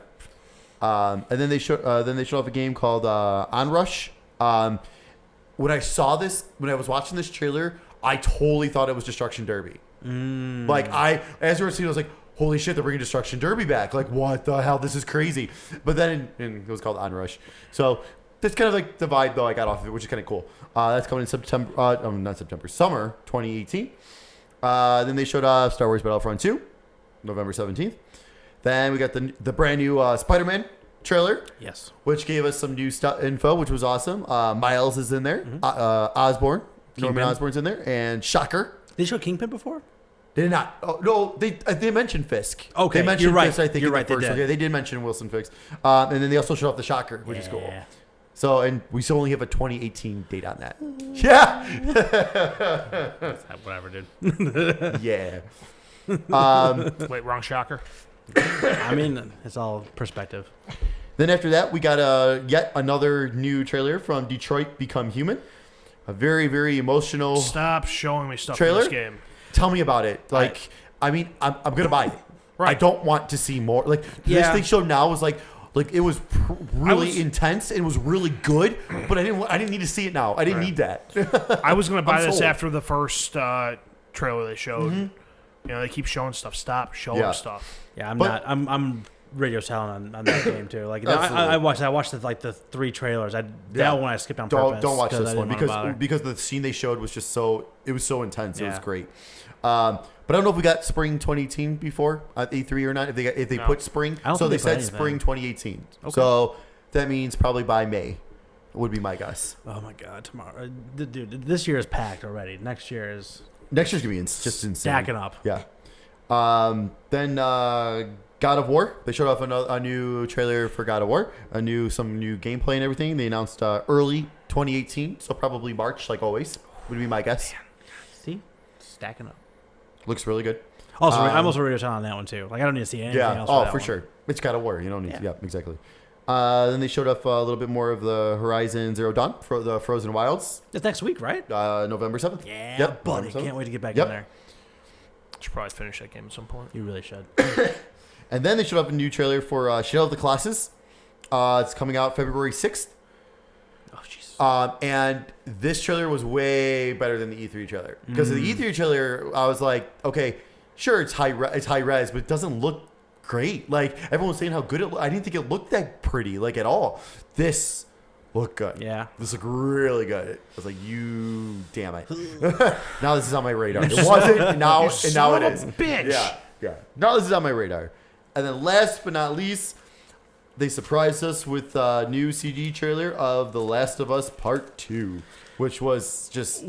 And then they showed off a game called Onrush. When I saw this, when I was watching this trailer, I totally thought it was Destruction Derby. Like as you were seeing, I was like, holy shit, they're bringing Destruction Derby back. Like, what the hell? This is crazy. But then it was called Onrush. So that's kind of like the vibe, though, I got off of it, which is kind of cool. That's coming in summer 2018. Then they showed off Star Wars Battlefront 2. November 17th. Then we got the brand new Spider-Man trailer. Yes. Which gave us some new info, which was awesome. Miles is in there. Osborn. Norman Osborn's in there. And Shocker. Did they show Kingpin before? They did not. Oh, no, they mentioned Fisk. Okay, they mentioned you're right. Fisk, I think, you're right. First. They did. They did mention Wilson Fisk. And then they also showed off the Shocker, which is cool. So, and we still only have a 2018 date on that. Yeah. Whatever, dude. Yeah. Wait, wrong Shocker. I mean, it's all perspective. Then after that, we got yet another new trailer from Detroit Become Human. A very, very emotional. Stop showing me stuff trailer? in this game. Tell me about it. Like, I'm gonna buy it. Right. I don't want to see more. Like this thing showed now was like it was really intense and it was really good, but I didn't need to see it now. I didn't need that. I was gonna buy this after the first trailer they showed. You know, they keep showing stuff. Stop showing stuff. Yeah, I'm radio silent on that game too. Like I watched the 3 trailers. That one I skipped on purpose. Don't watch this one because the scene they showed was just so intense. It was great. But I don't know if we got spring 2018 before at E3 or not. If they put spring, so they said spring 2018. Okay. So that means probably by May would be my guess. Oh my god, tomorrow, dude! This year is packed already. Next year's gonna be just insane. Stacking up. Yeah. Then God of War. They showed off a new trailer for God of War. Some new gameplay and everything. They announced early 2018, so probably March, like always. Would be my guess. See, stacking up. Looks really good. Also, I'm also ready to on that one too. Like I don't need to see anything else. Oh, for sure. It's got to work. You don't need to. Yeah, exactly. Then they showed off a little bit more of the Horizon Zero Dawn for the Frozen Wilds. It's next week, right? November 7th. Yeah, yep, buddy. Can't wait to get back in there. Should probably finish that game at some point. You really should. And then they showed off a new trailer for Shadow of the Colossus. It's coming out February 6th. Oh, jeez. And this trailer was way better than the E3 trailer. Because the E3 trailer, I was like, okay, sure, it's high res, but it doesn't look great. Like, everyone was saying how good it looked. I didn't think it looked that pretty, like, at all. This looked good. Yeah. This looked really good. I was like, you damn it. Now this is on my radar. It wasn't, and now it is. Bitch. Yeah. Now this is on my radar. And then last but not least, they surprised us with a new CG trailer of The Last of Us Part 2, which was just...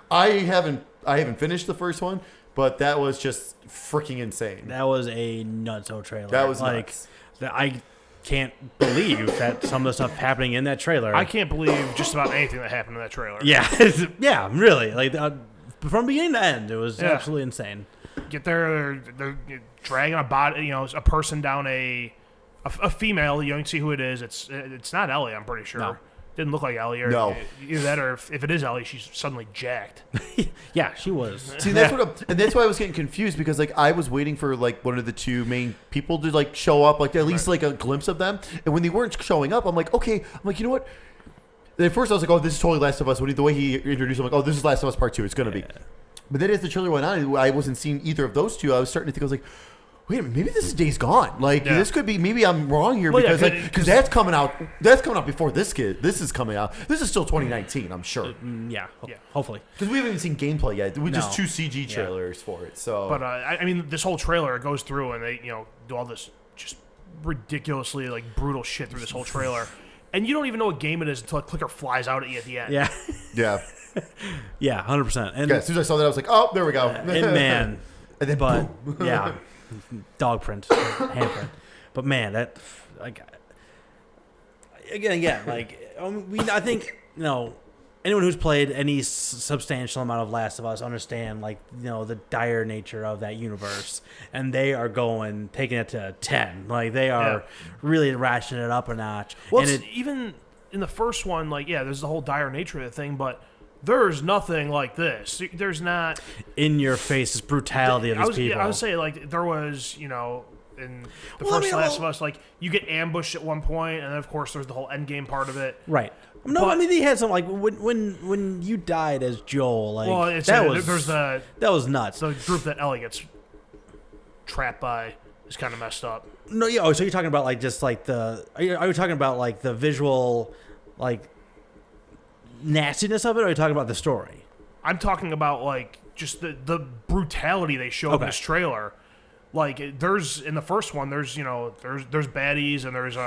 I haven't finished the first one, but that was just freaking insane. That was a nutso trailer. That was like nuts. I can't believe that some of the stuff happening in that trailer. I can't believe just about anything that happened in that trailer. Yeah, yeah, really. Like from beginning to end, it was absolutely insane. Get there, they're dragging a body, a person down a female. You can see who it is. It's not Ellie, I'm pretty sure. No. Didn't look like Ellie. Or No. Either that, or if it is Ellie, she's suddenly jacked. Yeah, she was. See, that's that's why I was getting confused, because like I was waiting for like one of the two main people to like show up, like at least like a glimpse of them. And when they weren't showing up, I'm like, okay. I'm like, you know what? And at first I was like, oh, this is totally Last of Us. The way he introduced it, I'm like, oh, this is Last of Us Part 2. It's gonna be. But then as the trailer went on, I wasn't seeing either of those two. I was starting to think, I was like, wait a minute, maybe this is Days Gone. Like this could be. Maybe I'm wrong here, because because that's coming out. That's coming out before this is coming out. This is still 2019, I'm sure. Yeah, hopefully. Because we haven't even seen gameplay yet. We just 2 CG trailers for it. So, but I mean, this whole trailer goes through and they do all this just ridiculously like brutal shit through this whole trailer, and you don't even know what game it is until a clicker flies out at you at the end. Yeah. Yeah. Yeah, 100%. And as soon as I saw that, I was like, oh, there we go. and man, and then but boom. yeah, dog print, handprint. But man, that like again, like I think anyone who's played any substantial amount of Last of Us understand like the dire nature of that universe, and they are taking it to 10. Like they are really ratcheting it up a notch. Well, and even in the first one, like there's the whole dire nature of the thing, but there's nothing like this. There's not in your face brutality of these people. Yeah, I would say like there was, in the first Last of Us, like you get ambushed at one point, and then of course there's the whole end game part of it. Right. No, I mean they had some like when you died as Joel, like that was nuts. The group that Ellie gets trapped by is kind of messed up. No, yeah. Oh, so you're talking about like just like are you talking about like the visual, like nastiness of it, or are you talking about the story? I'm talking about like just the brutality they show in this trailer. Like there's in the first one, there's baddies, and there's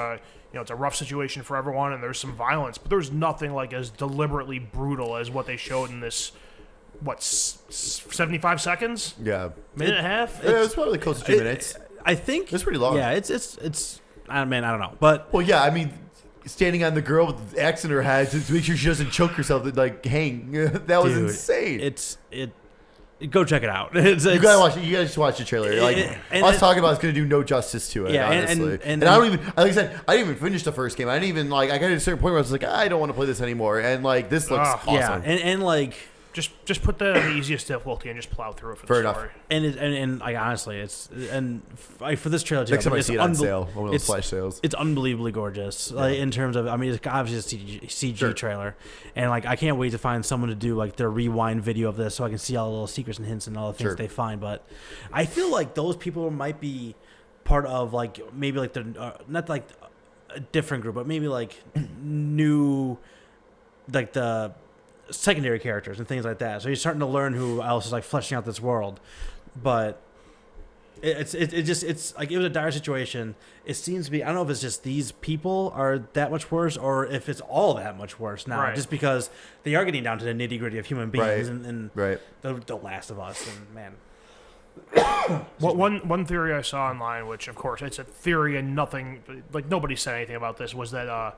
it's a rough situation for everyone, and there's some violence, but there's nothing like as deliberately brutal as what they showed in this. 75 seconds? Yeah, minute and a half. Yeah, it's probably close to 2 minutes. I think it's pretty long. Yeah, it's. I don't know, but I mean, standing on the girl with the axe in her head to make sure she doesn't choke herself and like hang. That was insane. Go check it out. You gotta watch it. You guys should watch the trailer. Like us talking about, it's gonna do no justice to it. Yeah, honestly. And I don't even. Like I said, I didn't even finish the first game. I didn't even I got to a certain point where I was like, I don't want to play this anymore. And like this looks awesome. Yeah, and like. Just put the easiest difficulty and just plow through it for the story. And like honestly, it's for this trailer too. Next time I see it on sale, one of those flash sales. It's unbelievably gorgeous. Like in terms of, I mean, it's obviously a CG trailer, and like I can't wait to find someone to do like their rewind video of this so I can see all the little secrets and hints and all the things they find. But I feel like those people might be part of like maybe like the not like a different group, but maybe like new, like the secondary characters and things like that. So you're starting to learn who else is like fleshing out this world. But it's like it was a dire situation. It seems to be, I don't know if it's just these people are that much worse or if it's all that much worse now, just because they are getting down to the nitty gritty of human beings and the Last of Us, and man. Well, one theory I saw online, which of course it's a theory and nothing, like nobody said anything about this, was that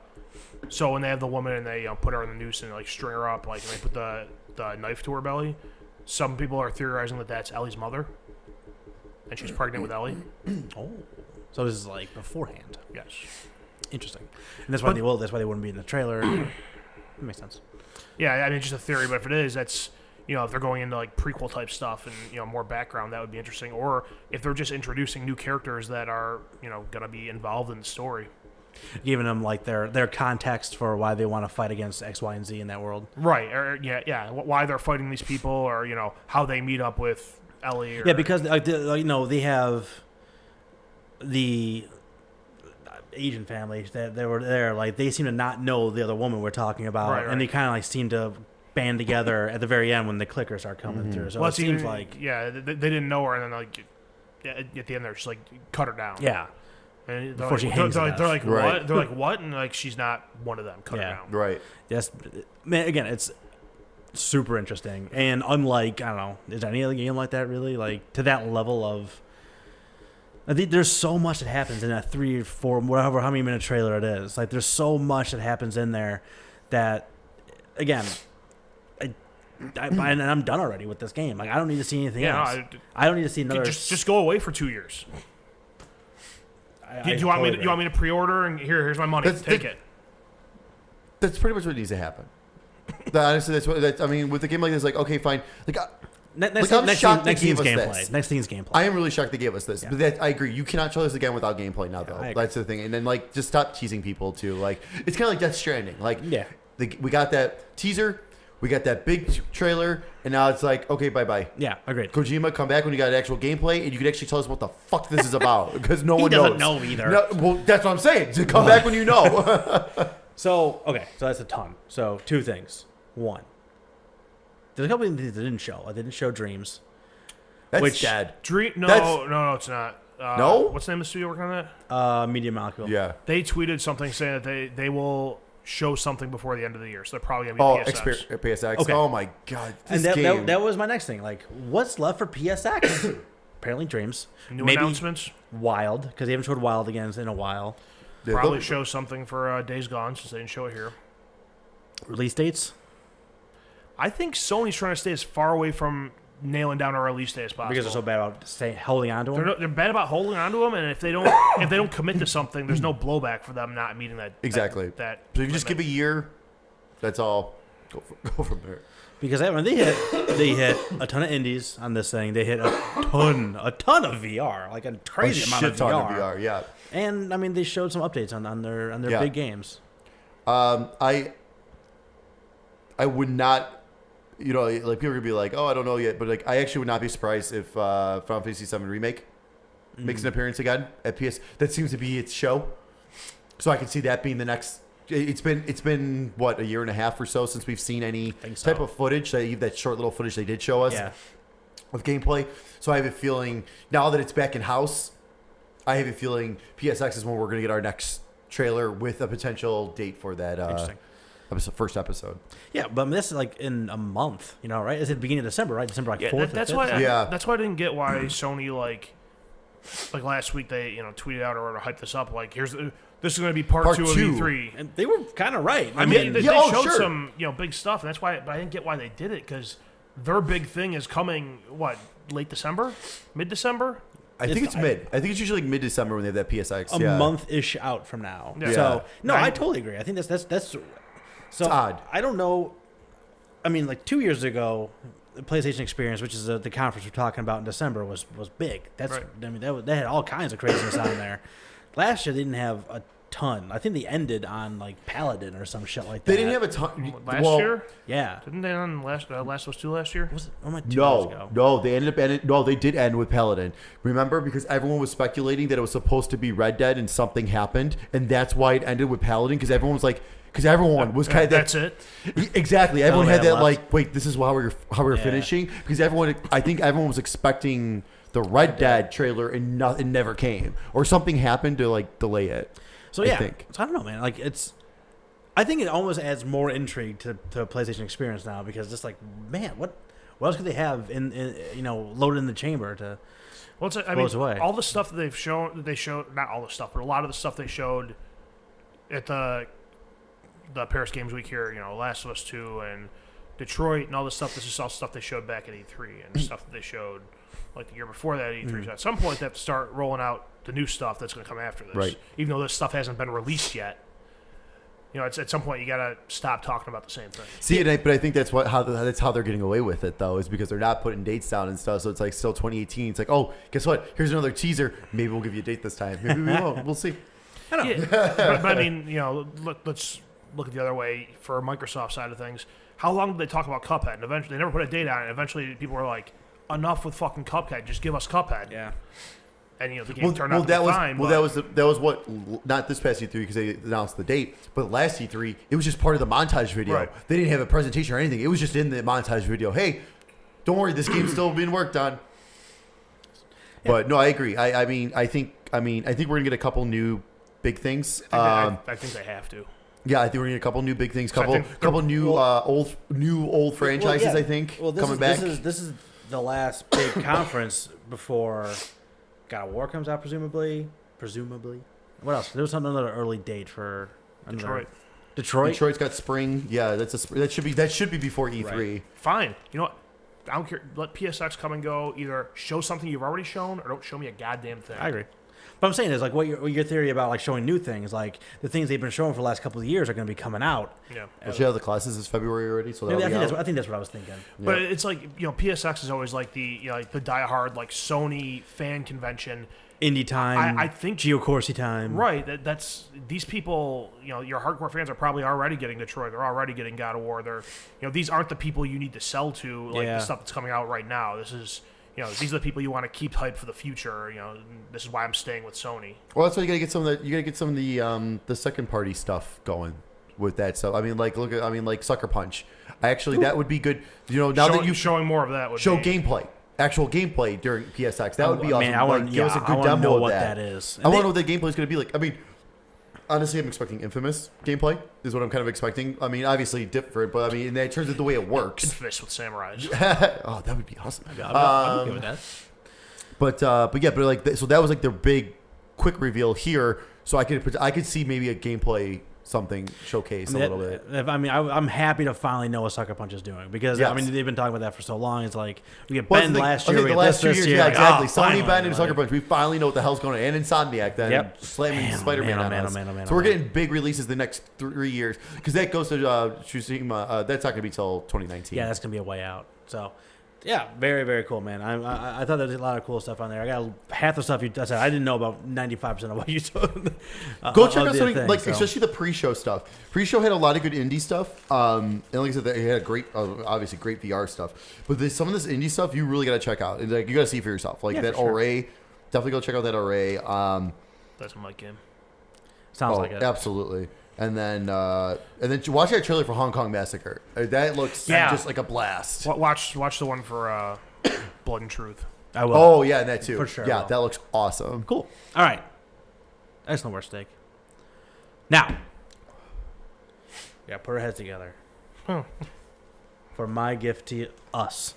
So when they have the woman and they put her on the noose and like string her up, like and they put the knife to her belly, some people are theorizing that that's Ellie's mother, and she's pregnant with Ellie. Oh, so this is like beforehand. Yes. Interesting. And that's why that's why they wouldn't be in the trailer. That makes sense. Yeah, I mean, just a theory, but if it is, that's if they're going into like prequel type stuff and more background, that would be interesting. Or if they're just introducing new characters that are gonna be involved in the story. Giving them like their context for why they want to fight against X, Y, and Z in that world, right? Or why they're fighting these people, or how they meet up with Ellie. Or, because they have the Asian family that they were there. Like they seem to not know the other woman we're talking about, right. And they kind of like seem to band together at the very end when the clickers are coming through. So it seems like they didn't know her, and then like at the end they're just like cut her down. Yeah. And before she hangs they're like what? Right. They're like what? And like she's not one of them. Cut her down. Right. Yes, man. Again, it's super interesting, and unlike I don't know, is there any other game like that really like to that level of? I think there's so much that happens in that 3 or 4, whatever how many minute trailer it is. Like there's so much that happens in there that, again, and I'm done already with this game. Like I don't need to see anything else. I don't need to see another. Just go away for 2 years. Do you want me to pre-order and here's my money? Take it. That's pretty much what needs to happen. Honestly, I mean, with a game like this, like okay, fine. Like next season's gameplay. Next season's gameplay. I am really shocked they gave us this, but I agree. You cannot show this again without gameplay now, though. That's the thing. And then like just stop teasing people too. Like it's kind of like Death Stranding. Like we got that teaser. We got that big trailer, and now it's like, okay, bye-bye. Yeah, agreed. Kojima, come back when you got actual gameplay, and you can actually tell us what the fuck this is about, because no one knows. He doesn't know either. No, well, that's what I'm saying. So come back when you know. So that's a ton. So 2 things. 1, there's a couple of things they didn't show. They didn't show Dreams. That's dead. No, it's not. No? What's the name of the studio working on that? Media Molecule. Yeah. They tweeted something saying that they will show something before the end of the year, so they're probably gonna be PSX. PSX. Okay. Oh my god! And that was my next thing. Like, what's left for PSX? Apparently, Dreams. Maybe announcements. Wild, because they haven't showed Wild again in a while. Probably show something for Days Gone since they didn't show it here. Release dates. I think Sony's trying to stay as far away from nailing down a release date as possible because they're so bad about holding on to them. They're bad about holding on to them, and if they don't commit to something, there's no blowback for them not meeting that. Exactly. That so you just give a year. That's all. Go from there. Because they hit a ton of indies on this thing. They hit a ton of VR, like a crazy amount of VR. Yeah. And I mean, they showed some updates on their big games. I would not. Like people are gonna be like, "Oh, I don't know yet," but like, I actually would not be surprised if Final Fantasy VII Remake makes an appearance again at PS. That seems to be its show, so I can see that being the next. It's been what, a year and a half or so since we've seen any type of footage. That short little footage they did show us of gameplay. So I have a feeling now that it's back in house, I have a feeling PSX is when we're gonna get our next trailer with a potential date for that. First episode. Yeah, but this is like in a month, right? It's at the begining of December, right? December 4th. That's why. That's why I didn't get why Sony like last week they tweeted out or hyped this up like this is going to be part 2 of E3, and they were kind of right. I mean, they showed some big stuff, and that's why. But I didn't get why they did it because their big thing is coming late December, mid-December. I think it's mid. I think it's usually like mid-December when they have that PSX. A month-ish out from now. Yeah. So no, I totally agree. I think that's. So it's odd. I don't know. I mean, like 2 years ago, the PlayStation Experience, which is the conference we're talking about in December, was big. That's right. I mean, they had all kinds of craziness on there. Last year, they didn't have a ton. I think they ended on like Paladin or some shit like that. They didn't have a ton last year. Yeah, didn't they on Last of Us 2 last year? Was it? Oh my, 2 years ago. No, they ended up ending. No, they did end with Paladin. Remember, because everyone was speculating that it was supposed to be Red Dead, and something happened, and that's why it ended with Paladin. Because everyone was like. Because everyone was kind of that's it. Exactly. Everyone had that like, wait, this is how we're finishing. Because I think everyone was expecting the Red Dead trailer and it never came, or something happened to like delay it. So I think. So I don't know, man. Like I think it almost adds more intrigue to PlayStation Experience now because just like, man, what else could they have in loaded in the chamber to away? All the stuff that they showed not all the stuff, but a lot of the stuff they showed at the the Paris Games Week here, Last of Us 2 and Detroit and all this stuff. This is all stuff they showed back at E3 and stuff that they showed like the year before that at E3. So at some point, they have to start rolling out the new stuff that's going to come after this. Right. Even though this stuff hasn't been released yet. It's at some point you got to stop talking about the same thing. See, but I think that's how they're getting away with it, though, is because they're not putting dates down and stuff. So it's like still 2018. It's like, oh, guess what? Here's another teaser. Maybe we'll give you a date this time. Maybe we won't. We'll see. I don't know. Yeah, but I mean, let's look at the other way for Microsoft side of things. How long did they talk about Cuphead? And eventually, they never put a date on it. Eventually, people were like, enough with fucking Cuphead. Just give us Cuphead. Yeah. And the game turned out to be fine. That was what, not this past E3 because they announced the date, but last E3 it was just part of the montage video. Right. They didn't have a presentation or anything. It was just in the montage video. Hey, don't worry, this game's still being worked on. Yeah. But no, I agree. I think we're gonna get a couple new big things. I think they have to. Yeah, I think we're gonna get a couple new big things. Couple new old franchises. Well, yeah. I think this coming back. This is the last big conference before God of War comes out, presumably. What else? There was another early date for Detroit. Detroit's got spring. Yeah, that should be before E3. Right. Fine. You know what? I don't care. Let PSX come and go. Either show something you've already shown, or don't show me a goddamn thing. I agree. But I'm saying is like what your theory about like showing new things, like the things they've been showing for the last couple of years are going to be coming out. Yeah. Well, see how the classes is February already, so I think that's what I was thinking. But it's like PSX is always like the the diehard like Sony fan convention. Indie time. I think Geocorsi time. Right. That's these people. Your hardcore fans are probably already getting Detroit. They're already getting God of War. They're these aren't the people you need to sell to like the stuff that's coming out right now. This is. These are the people you want to keep hyped for the future. This is why I'm staying with Sony. Well, that's why you gotta get some of the second party stuff going with that. So I mean, like Sucker Punch. That would be good. Showing more of that would show be gameplay, actual gameplay during PSX. That would be awesome. I want give us a good demo know of what that is. I want to know what that gameplay is going to be like. I mean, honestly, I'm expecting Infamous gameplay is what I'm kind of expecting. I mean, obviously different, but I mean, in terms of the way it works. Infamous with samurais. Oh, that would be awesome. I'm okay with that. But so that was like their big, quick reveal here. So I could see maybe a gameplay something showcase a little bit. I'm happy to finally know what Sucker Punch is doing because they've been talking about that for so long. It's like we get Ben last year, we get this year. Yeah, exactly. Sony, Ben, and Sucker Punch. We finally know what the hell's going on, and Insomniac then slamming Spider-Man on us. So we're getting big releases the next 3 years because that goes to Tsushima. That's not going to be till 2019. Yeah, that's going to be a way out. So. Yeah, very, very cool, man. I thought there was a lot of cool stuff on there. I got half the stuff you said. I didn't know about 95% of what you told. Go check out something especially the pre-show stuff. Pre-show had a lot of good indie stuff. And like I said, they had a great, obviously great VR stuff. But some of this indie stuff you really got to check out. And you got to see for yourself. Like that Array, definitely go check out that Array. That's my game. Sounds like it. Absolutely. And then watch that trailer for Hong Kong Massacre. That looks just like a blast. Watch the one for Blood and Truth. I will. Oh yeah, that too. For sure. Yeah, that looks awesome. Cool. All right. Excellent work, Steak. Now, put our heads together for my gift to us.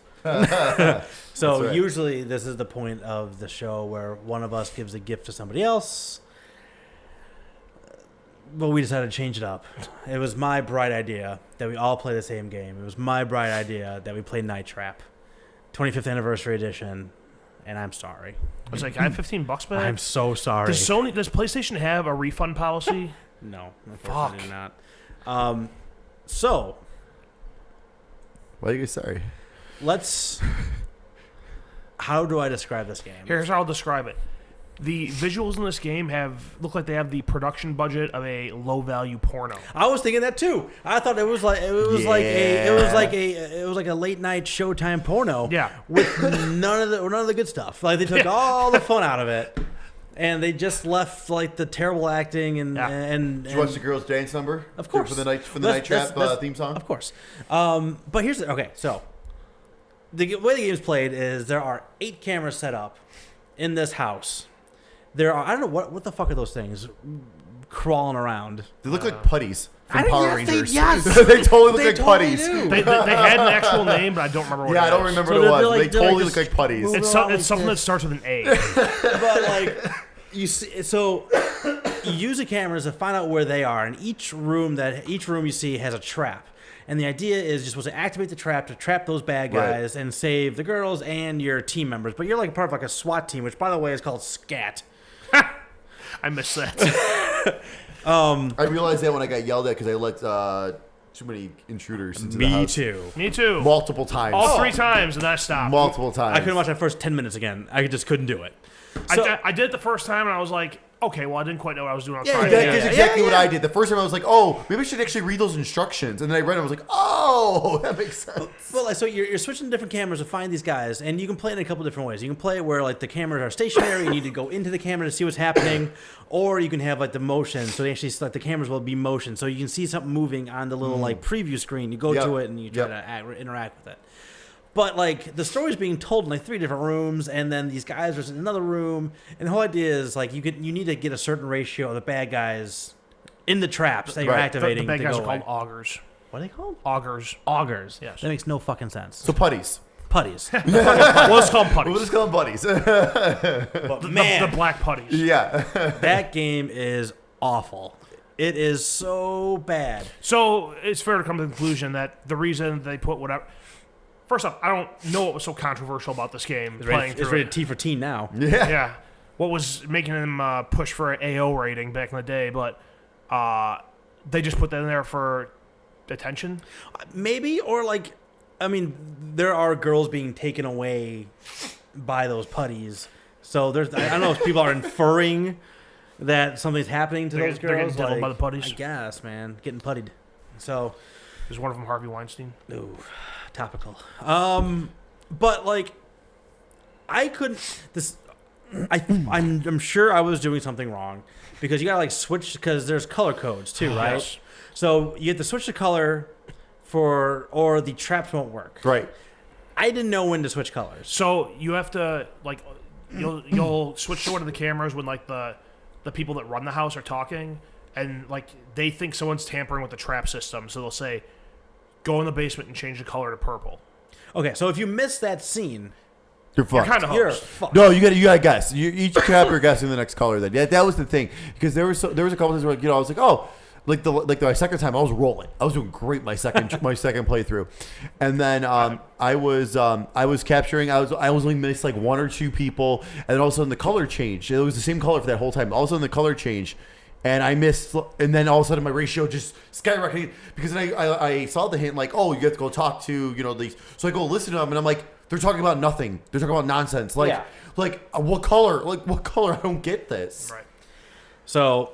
So usually this is the point of the show where one of us gives a gift to somebody else. But we decided to change it up. It was my bright idea that we all play the same game. It was my bright idea that we play Night Trap, 25th anniversary edition, and I'm sorry. I was like, I have $15 back. I'm so sorry. Does PlayStation have a refund policy? No, unfortunately not. So, why are you sorry? How do I describe this game? Here's how I'll describe it. The visuals in this game look like they have the production budget of a low value porno. I was thinking that too. I thought it was like a late night Showtime porno. Yeah. With none of the good stuff. Like they took all the fun out of it, and they just left like the terrible acting and. Did you watch the girls' dance number? Of course. For the Night Trap theme song. Of course. But here's so the way the game's played is there are 8 cameras set up in this house. There are, I don't know, what the fuck are those things crawling around? They look like putties from Power Rangers. They totally look like putties. They had an actual name, but I don't remember what it was. I don't remember what it was. They totally look like putties. It's something that starts with an A. But like, you see, so you use the cameras to find out where they are, and each room you see has a trap. And the idea is just to activate the trap to trap those bad guys and save the girls and your team members. But you're like part of like a SWAT team, which by the way is called SCAT. I missed that. I realized that when I got yelled at because I let too many intruders into the house. Me too. Multiple times. All 3 times, and I stopped. Multiple times. I couldn't watch that first 10 minutes again. I just couldn't do it. So, I did it the first time, and I was like, okay, well, I didn't quite know what I was doing. That's exactly what I did. The first time I was like, oh, maybe I should actually read those instructions. And then I read it, I was like, oh, that makes sense. Well, so you're switching different cameras to find these guys, and you can play it in a couple different ways. You can play it where like the cameras are stationary, you need to go into the camera to see what's happening, or you can have like the motion. So they actually like the cameras will be motion, so you can see something moving on the little like preview screen. You go to it and you try to interact with it. But, like, the story's being told in, like, 3 different rooms, and then these guys are in another room, and the whole idea is, like, you need to get a certain ratio of the bad guys in the traps that you're activating. The bad guys are called augers. What are they called? Augers. Augers. Yes. That makes no fucking sense. So putties. Putties. We'll just call them putties. We'll just call them buddies. But, man. The black putties. Yeah. That game is awful. It is so bad. So, it's fair to come to the conclusion that the reason they put whatever... First off, I don't know what was so controversial about this game. It's rated T for teen now. Yeah. What was making them push for an AO rating back in the day, but they just put that in there for attention? Maybe, or like, I mean, there are girls being taken away by those putties. So there's, I don't know if people are inferring that something's happening to those girls. They're getting diddled by the putties? I guess, man. Getting puttied. So. Is one of them Harvey Weinstein? Ooh. Topical. But like, I couldn't. I'm sure I was doing something wrong because you gotta like switch because there's color codes too, right? Yes. So you have to switch the color or the traps won't work. Right. I didn't know when to switch colors. So you have to like, you'll switch to one of the cameras when like the people that run the house are talking, and like they think someone's tampering with the trap system, so they'll say, go in the basement and change the color to purple. Okay, so if you miss that scene, you're fucked. You're fucked. No, you gotta guess. Each trap you're guessing the next color. Then that was the thing because there was a couple times where I was like, oh, my second time I was rolling. I was doing great my second playthrough, and then I was capturing. I was only missed like 1 or 2 people, and then all of a sudden the color changed. It was the same color for that whole time. All of a sudden the color changed. And I missed, and then all of a sudden my ratio just skyrocketed because then I saw the hint like, oh, you have to go talk to these. So I go listen to them, and I'm like, they're talking about nothing. They're talking about nonsense. Like what color? Like what color? I don't get this. Right. So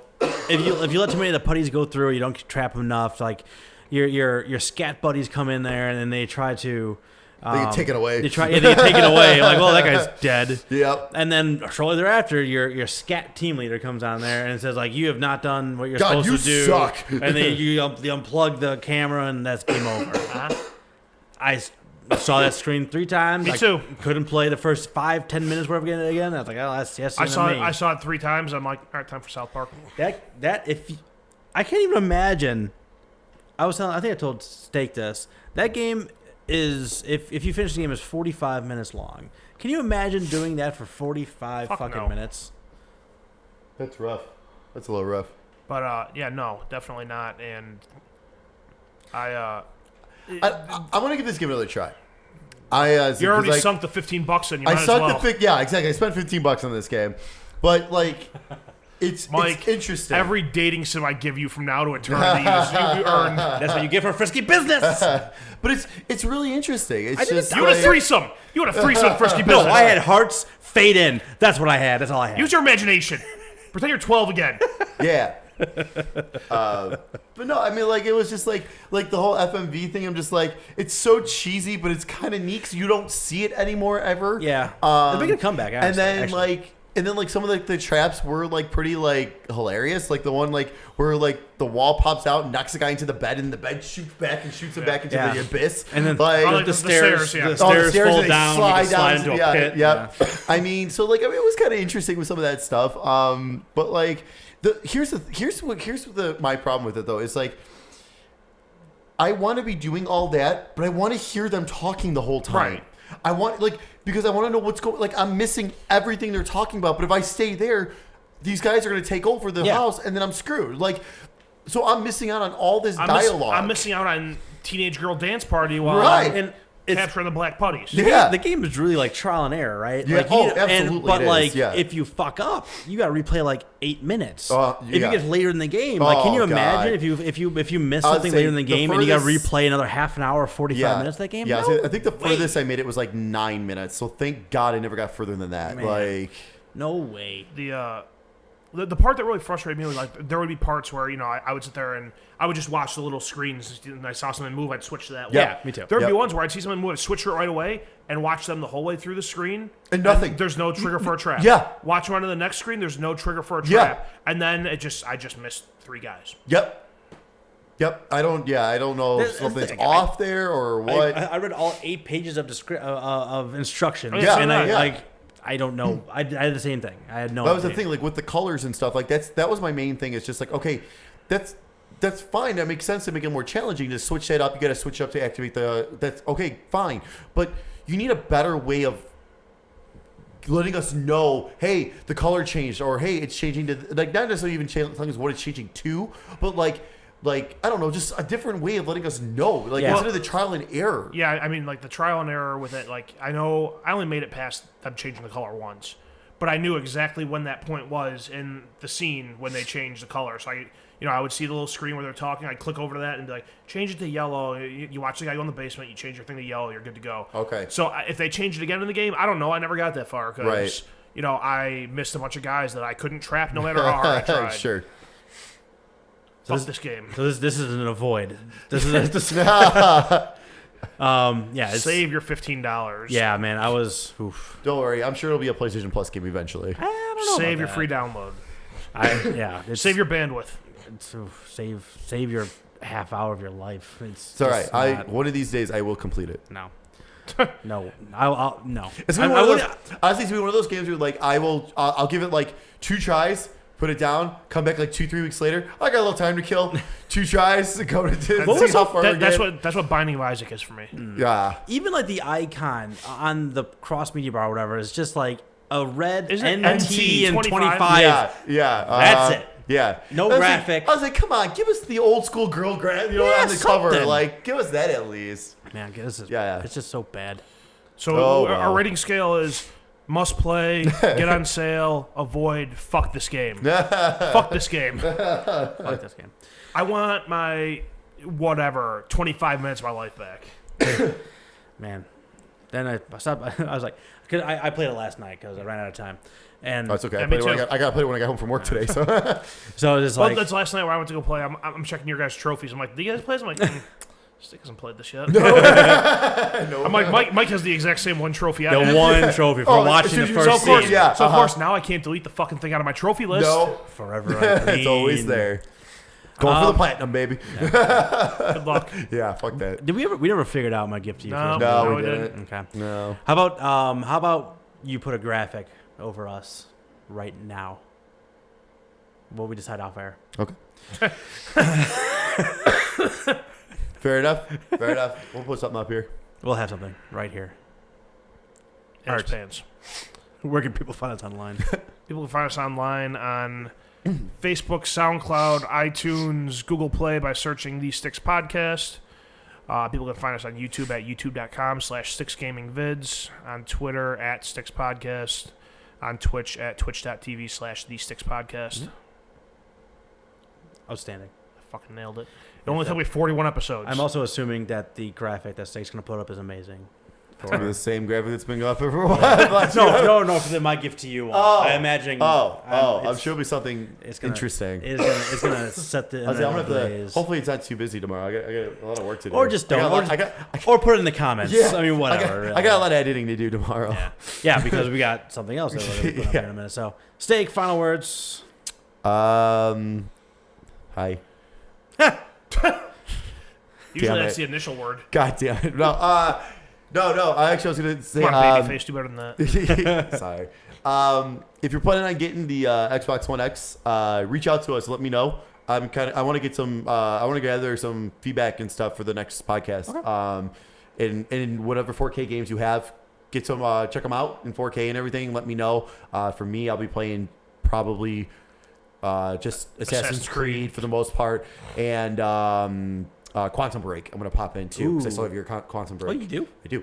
if you let too many of the putties go through, you don't trap them enough. Like your scat buddies come in there, and then they try to. They get taken away. They get taken away. Like, well, that guy's dead. Yep. And then shortly thereafter, your scat team leader comes on there and says, like, you have not done what you're supposed to do. Suck. And then you unplug the camera, and that's game over. I saw that screen 3 times. Me too. Couldn't play the first 5-10 minutes worth of it again. I was like, oh, that's yes. I saw it 3 times. I'm like, all right, time for South Park. I can't even imagine. I think I told Steak this. That game is if you finish the game is 45 minutes long. Can you imagine doing that for 45 minutes? That's rough. That's a little rough. But yeah, no, definitely not. And I want to give this game another try. You already sunk the $15 in. You might as well. Yeah, exactly. I spent $15 on this game, but like. It's interesting. Every dating sim I give you from now to eternity, you earned. That's what you get for frisky business. But it's really interesting. You had a threesome. You had a threesome with frisky business. No, I had hearts fade in. That's what I had. That's all I had. Use your imagination. Pretend you're 12 again. Yeah. But no, I mean, like it was just like the whole FMV thing. I'm just like, it's so cheesy, but it's kind of neat because you don't see it anymore ever. Yeah. They're making a comeback. Honestly, And then like some of the traps were like pretty like hilarious. Like the one like where like the wall pops out and knocks the guy into the bed, and the bed shoots back and shoots him back into the abyss. And then like the stairs fall down, slide into a pit. Yeah. I mean, so like it was kind of interesting with some of that stuff. But like here's my problem with it though. Is like I want to be doing all that, but I want to hear them talking the whole time. Right. I want because I want to know what's going. Like I'm missing everything they're talking about. But if I stay there, these guys are going to take over the house, and then I'm screwed. Like, so I'm missing out on all this dialogue. I'm missing out on teenage girl dance party while right. capturing the black putties. The game is really like trial and error, right? Yeah. Like, Absolutely. But if you fuck up, you got to replay like 8 minutes. If you get later in the game, like, can you imagine if you miss something later in the game and you got to replay another half an hour, 45 minutes of that game? Yeah, no I think the furthest I made it was like 9 minutes. So thank God I never got further than that. Man. Like, no way. The part that really frustrated me was like there would be parts where I would sit there and I would just watch the little screens and I saw something move, I'd switch to that. Yeah, me too. There would be ones where I'd see something move, I'd switch to it right away and watch them the whole way through the screen. And nothing. There's no trigger for a trap. Yeah. Watch them on to the next screen. There's no trigger for a trap. And then I just missed 3 guys. Yep. I don't know if something's off there or what. I read all 8 pages of instructions. I don't know. I had the same thing. I had no idea. That was the thing, like with the colors and stuff. Like that was my main thing. It's just like, okay, that's fine. That makes sense to make it more challenging to switch that up. You got to switch up to activate that's okay, fine. But you need a better way of letting us know, hey, the color changed, or hey, it's changing to like not necessarily even telling us what it's changing to, but like I don't know, just a different way of letting us know, like instead of the trial and error. Yeah, I mean, like the trial and error with it. Like I know I only made it past them changing the color once, but I knew exactly when that point was in the scene when they changed the color. So I would see the little screen where they're talking. I'd click over to that and be like, change it to yellow. You watch the guy go in the basement. You change your thing to yellow. You're good to go. Okay. So if they change it again in the game, I don't know. I never got that far because I missed a bunch of guys that I couldn't trap no matter how hard I tried. Sure. Fuck this game. So this isn't a void. This is save your $15. Yeah, man, I was. Oof. Don't worry, I'm sure it'll be a PlayStation Plus game eventually. I don't know. Save your free download. Save your bandwidth. Save your half hour of your life. It's all right. One of these days I will complete it. No. I'll no. It's honestly, it's one of those games where like I'll give it like 2 tries. Put it down, come back like 2-3 weeks later. I got a little time to kill. 2 tries to go to see how far that's what Binding of Isaac is for me. Yeah. Even like the icon on the cross media bar or whatever is just like a red NT and 25. Yeah. That's it. Yeah. No graphic. I was like, come on, give us the old school girl on the cover. Like, give us that at least. Man, this is it's just so bad. So our rating scale is must play, get on sale, avoid, fuck this game. Fuck this game. Fuck this game. I want my 25 minutes of my life back. Man. Then I stopped. I was like, cause I played it last night because I ran out of time. And that's okay. I got to play it when I got home from work today. So, it's like that's last night where I went to go play. I'm checking your guys' trophies. I'm like, do you guys play this? I'm like, Stick hasn't played this yet. No. I'm like, Mike has the exact same one trophy. The one trophy for watching the first scene. Yeah. So of course now I can't delete the fucking thing out of my trophy list. No, forever. It's always there. Going for the platinum, baby. Yeah. Good luck. Yeah, fuck that. Did we ever? We never figured out my gift to you. No, we didn't. Okay. No. How about you put a graphic over us right now? What we decide off air. Okay. Fair enough. We'll put something up here. We'll have something right here. Art pants. Where can people find us online? People can find us online on Facebook, SoundCloud, iTunes, Google Play by searching The Sticks Podcast. People can find us on YouTube at youtube.com/SticksGamingVids, on Twitter at Sticks Podcast, on Twitch at twitch.tv/The Sticks Podcast. Mm-hmm. Outstanding. I fucking nailed it. It only took me 41 episodes. I'm also assuming that the graphic that Steak's going to put up is amazing. It's going to be the same graphic that's been up for a while. No, for my gift to you. I imagine. I'm sure it'll be something interesting. It's going to set the. Hopefully, it's not too busy tomorrow. I got a lot of work to do. Or just don't. Or put it in the comments. Yeah, I mean, whatever. I got a lot of editing to do tomorrow. Yeah, because we got something else that we're going to put up here in a minute. So, Steak, final words. Hi. Usually that's the initial word. God damn it. No. I actually was going to say. Come on, babyface, do better than that. Sorry. If you're planning on getting the Xbox One X, reach out to us. Let me know. I want to get some. I want to gather some feedback and stuff for the next podcast. Okay. And whatever 4K games you have, get some. Check them out in 4K and everything. Let me know. For me, I'll be playing probably just Assassin's Creed for the most part, and Quantum Break. I'm gonna pop in too because I still have your Quantum Break. Oh, you do? I do.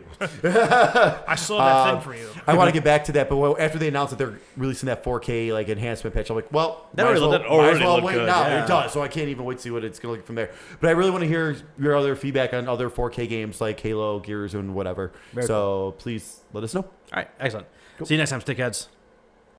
I still have that thing for you. I want to get back to that, but after they announced that they're releasing that 4K like enhancement patch, I'm like, well, that might as well wait good, now. yeah. It does, so I can't even wait to see what it's gonna look from there. But I really want to hear your other feedback on other 4K games like Halo, Gears, and whatever. Please let us know. All right, excellent. Cool. See you next time, stickheads.